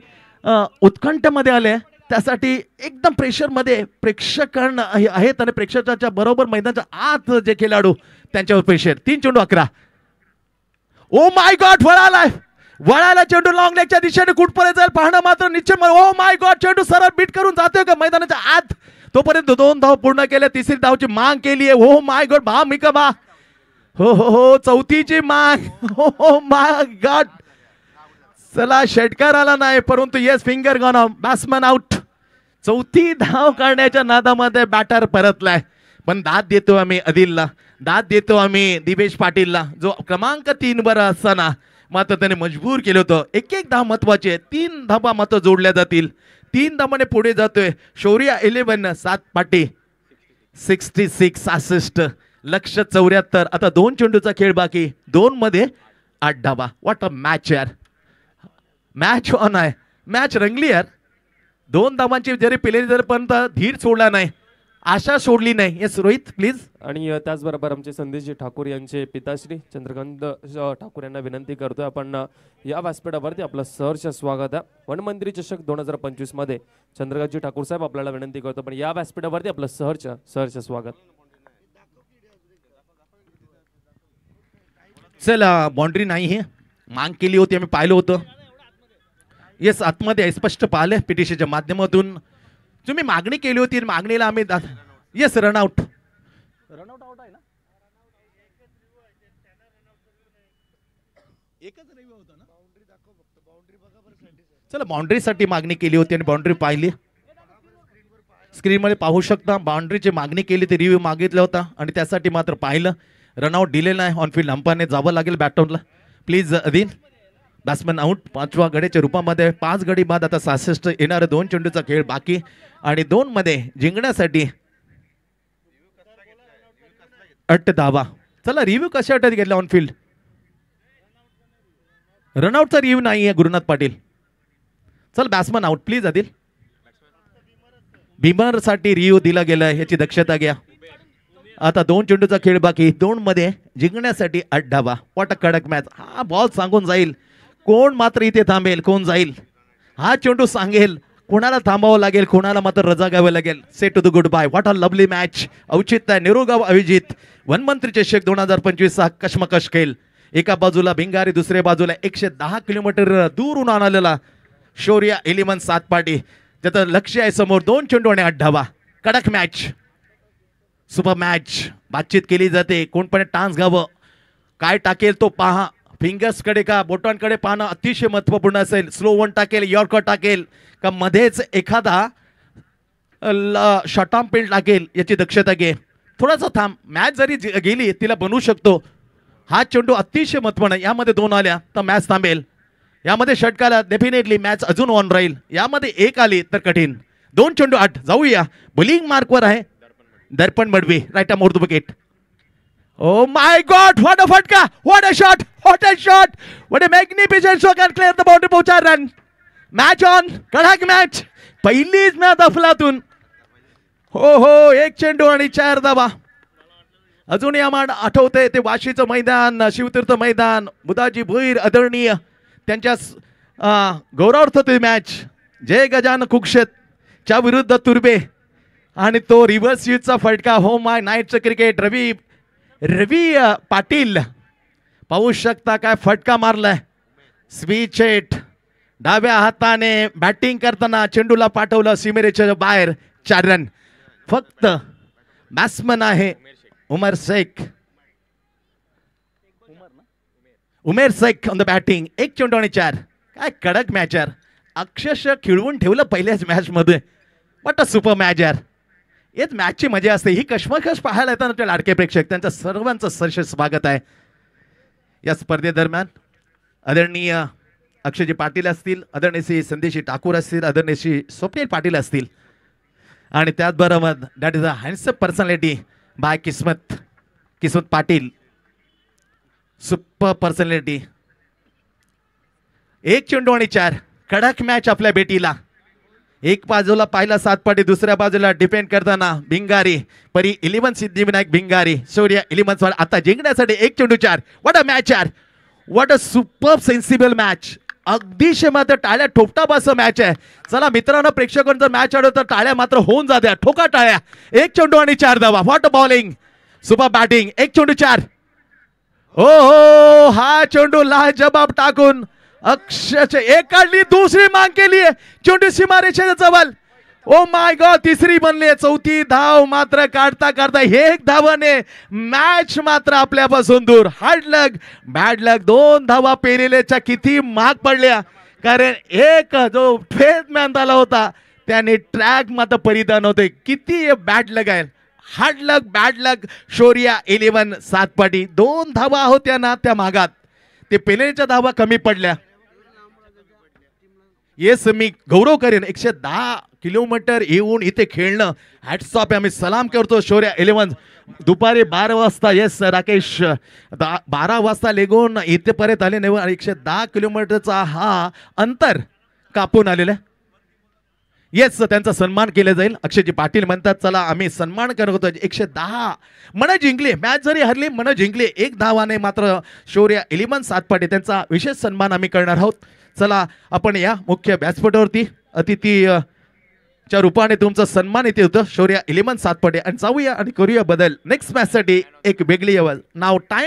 उत्कंठमध्ये आले, त्यासाठी एकदम प्रेशरमध्ये प्रेक्षकांना आहेत आणि प्रेक्षकाच्या बरोबर मैदानाच्या आत जे खेळाडू त्यांच्यावर प्रेशर. 3 चेंडू 11. ओ माय गॉड. वळाला चेंडू लॉंग लेगच्या दिशेने कुठपर्यंत जाईल पाहणं मात्र निश्चित. ओ माय गॉड. चेंडू सरळ बीट करून जातोय का मैदानाच्या आत. तोपर्यंत 2 धाव पूर्ण केल्या. 3री धावची मांग केली आहे. ओ माय गॉड. बा मिका बा. हो 4थीची मांग. हो माय गॉड. चला षटकार आला नाही, परंतु yes finger gone off. Batsman out. 4थी धाव काढण्याच्या नादामध्ये बॅटर परतलाय. पण दाद देतो आम्ही आदिलला, दाद देतो आम्ही दिवेश पाटीलला, जो क्रमांक 3 वर असताना मात्र त्याने मजबूर केलं होतं. एक धाव महत्वाची आहे. 3 धावा मात्र जोडल्या जातील. 3 धावाने पुढे जातोय शौर्य 11 सातपाटी. 66 असिस्ट. लक्ष 74. आता 2 चेंडूचा खेळ बाकी. 2 मध्ये 8 धावा. व्हॉट अ मॅच यार. मॅच ऑन आहे. मॅच रंगली यार. 2 धावांची जरी पेलेली जर पण धीर सोडला नाही, आशा सोडली नाही. Yes Rohit please. आणि त्याचबरोबर आमचे संदेशजी ठाकूर यांचे पिताश्री चंद्रकांत ठाकूर यांना विनंती करतोय आपण या व्यासपीठावरती आपलं सहर्ष स्वागत आहे. वनमंत्री चषक 2025 मध्ये चंद्रकांतजी ठाकूर साहेब आपल्याला विनंती करतो, पण या व्यासपीठावरती आपलं सहर्ष स्वागत. चला बाउंड्री नाही हे मांग केली होती, आम्ही पाहिलं होतं. येस आतमध्ये स्पष्ट पाहिलं पीटीसीच्या माध्यमातून. तुम्ही मागणी केली होती, मागणीला आम्ही येस रनआउट. रनआउट आउट आहे ना. एकच रिव्ह्यू होता ना. बाउंड्री दाखव फक्त. बाउंड्री बघा बरं. चला बाउंड्रीसाठी मागणी केली होती आणि बाउंड्री पाहिली. स्क्रीन मध्ये पाहू शकता. बाउंड्रीची मागणी केली, ते रिव्ह्यू मागितला होता आणि त्यासाठी मात्र पाहिलं. रनआउट दिलेला आहे. ऑनफिल्ड अंपायरने जावं लागेल बॅटॉनला. प्लीज अदिन. Batsman out. 5व्या गडीच्या रूपामध्ये 5 गडी बाद. आता 66 येणारे 2 चेंडूचा खेळ बाकी आणि 2 मध्ये जिंकण्यासाठी 8 धावा. चला रिव्ह्यू कशासाठी घेतला ऑनफिल्ड. रनआउटचा रिव्ह्यू नाही आहे गुरुनाथ पाटील. चल batsman out please Adil. Bhimar साठी रिव्ह्यू दिला गेला याची दक्षता घ्या. आता 2 चेंडूचा खेळ बाकी. 2 मध्ये जिंकण्यासाठी 8 धावा. व्हॉट अ कडक मॅच. हा बॉल सांगून जाईल कोण मात्र इथे थांबेल, कोण जाईल. हा चेंडू सांगेल कोणाला थांबावं लागेल, कोणाला मात्र रजा घ्यावी लागेल. Say to the goodbye. What a lovely match. औचित्य नेरुगाव आयोजित वनमंत्री चषक 2025 हा कशमकश खेळ. एका बाजूला भिंगारी, दुसऱ्या बाजूला 110 किलोमीटर दूरहून आणलेला शौर्य 11 सातपाटी, ज्याचं लक्ष आहे समोर. 2 चेंडू आणि 8 धावा. कडक मॅच, सुपर मॅच. बातचीत केली जाते, कोण पण टान्स घ्यावं, काय टाकेल तो पहा. फिंगर्स कडे का बोटांकडे पाहणं अतिशय महत्वपूर्ण असेल. स्लो वन टाकेल, यॉर्कर टाकेल का मध्येच एखादा शॉर्ट आर्म पेल टाकेल, याची दक्षता घे. थोडासा थांब, मॅच जरी गेली तिला बनवू शकतो. हा चेंडू अतिशय महत्त्वाचा. यामध्ये 2 आल्या तर मॅच थांबेल. यामध्ये षटकाला डेफिनेटली मॅच अजून ऑन राहील. यामध्ये 1 आली तर कठीण. 2 चेंडू 8. जाऊया, बॉलिंग मार्कवर आहे दर्पण मडवी. राईट मोर the wicket. Oh my God! What a fatka! What a shot! What a shot! What a magnificent shot and clear the boundary for 4 run. Match on. कडक मॅच. पहिलीच मॅच अफलातून. हो हो, 1 चेंडू आणि 4 धावा. अजूनही आम्हाला आठवते ते वाशीचं मैदान, शिवतीर्थ मैदान, बुधाजी भुईर आदरणीय त्यांच्या गौरवार्थ ते मॅच. जय गजान कुक्षत च्या विरुद्ध तुर्बे आणि तो रिव्हर्स स्वीचचा फटका. हो माय नाईटचं क्रिकेट. रवी पाटील पाहू शकता काय फटका मारलाय. स्वीच हिट डाव्या हाताने बॅटिंग करताना चेंडूला पाठवलं सीमेरेच्या बाहेर. 4 रन. फक्त बॅट्समन आहे उमर शेख. उमेर शेख ऑन द बॅटिंग. 1 चेंडू आणि 4. काय कडक मॅच यार. अक्षरशः खिळवून ठेवलं पहिल्याच मॅच मध्ये. वॉट अ सुपर मॅच यार. हेच मॅचची मजा असते. ही कश्मकश पाहायला येतात आपल्या लाडके प्रेक्षक, त्यांचं सर्वांचं सहर्ष स्वागत आहे. या स्पर्धेदरम्यान आदरणीय अक्षयजी पाटील असतील, आदरणीय श्री संदेशी ठाकूर असतील, आदरणीय श्री स्वप्नील पाटील असतील, आणि त्याचबरोबर that is a handsome personality by Kismat Patil. Super personality. 1 चेंडू आणि 4. कडक मॅच आपल्या बेटीला. एक बाजूला पाहिला सातपाटी, दुसऱ्या बाजूला डिफेंड करताना भिंगारी परी 11 सिद्धिविनायक भिंगारी. शौर्य 11 आता जिंकण्यासाठी 1 चेंडू 4. व्हॉट अ मॅच यार. What a super sensible match. अगदीशय मात्र टाळ्या ठोपटापास मॅच आहे. चला मित्रांनो, प्रेक्षकांचा मॅच आलो तर टाळ्या मात्र होऊन जात्या. ठोका टाळ्या. 1 चेंडू आणि 4 धावा. What a bowling. Super batting. 1 चेंडू 4. हो हो, हा चेंडू लाजबाब टाकून अक्षरशः 1 काढली, दुसरी मांग केली. चेंडू सीमारेषेच्या जवळ. ओ माय गॉड, तिसरी बनली. 4थी धाव मात्र काढता काढता 1 धावाने मॅच मात्र आपल्यापासून दूर. हार्ड लक, बॅड लक. 2 धावा पेरेलेच्या किती महाग पडल्या, कारण एक जो फेजमॅन झाला होता त्याने ट्रॅक मात्र परिधान होते. किती बॅड लक आहे. हार्ड लक, बॅड लक. शौर्य 11 सातपाटी. 2 धावा होत्या ना त्या मागात, ते पेलेच्या धावा कमी पडल्या. येस, मी गौरव करेन. 110 किलोमीटर येऊन इथे खेळणं, हॅट्स ऑफ. आम्ही सलाम करतो शौर्य 11. दुपारी 12 वाजता, येस राकेश, 12 वाजता लेगून इथेपर्यंत आले नाही. 110 किलोमीटरचा हा अंतर कापून आलेला आहे. येस, त्यांचा सन्मान केला जाईल. अक्षयजी पाटील म्हणतात चला आम्ही सन्मान करत होतो. 110 मन जिंकले. मॅच जरी हरली, मन जिंकले. 1 धावाने मात्र शौर्य 11 सातपाटी त्यांचा विशेष सन्मान आम्ही करणार आहोत. चला आपण या मुख्य व्यासपीठावरती अतिथीच्या रूपाने तुमचा सन्मान इथे होतं शौर्य 11 सातपाटी, आणि जाऊया आणि करूया बदल. नेक्स्ट मॅच साठी एक वेगळी नाव टाइम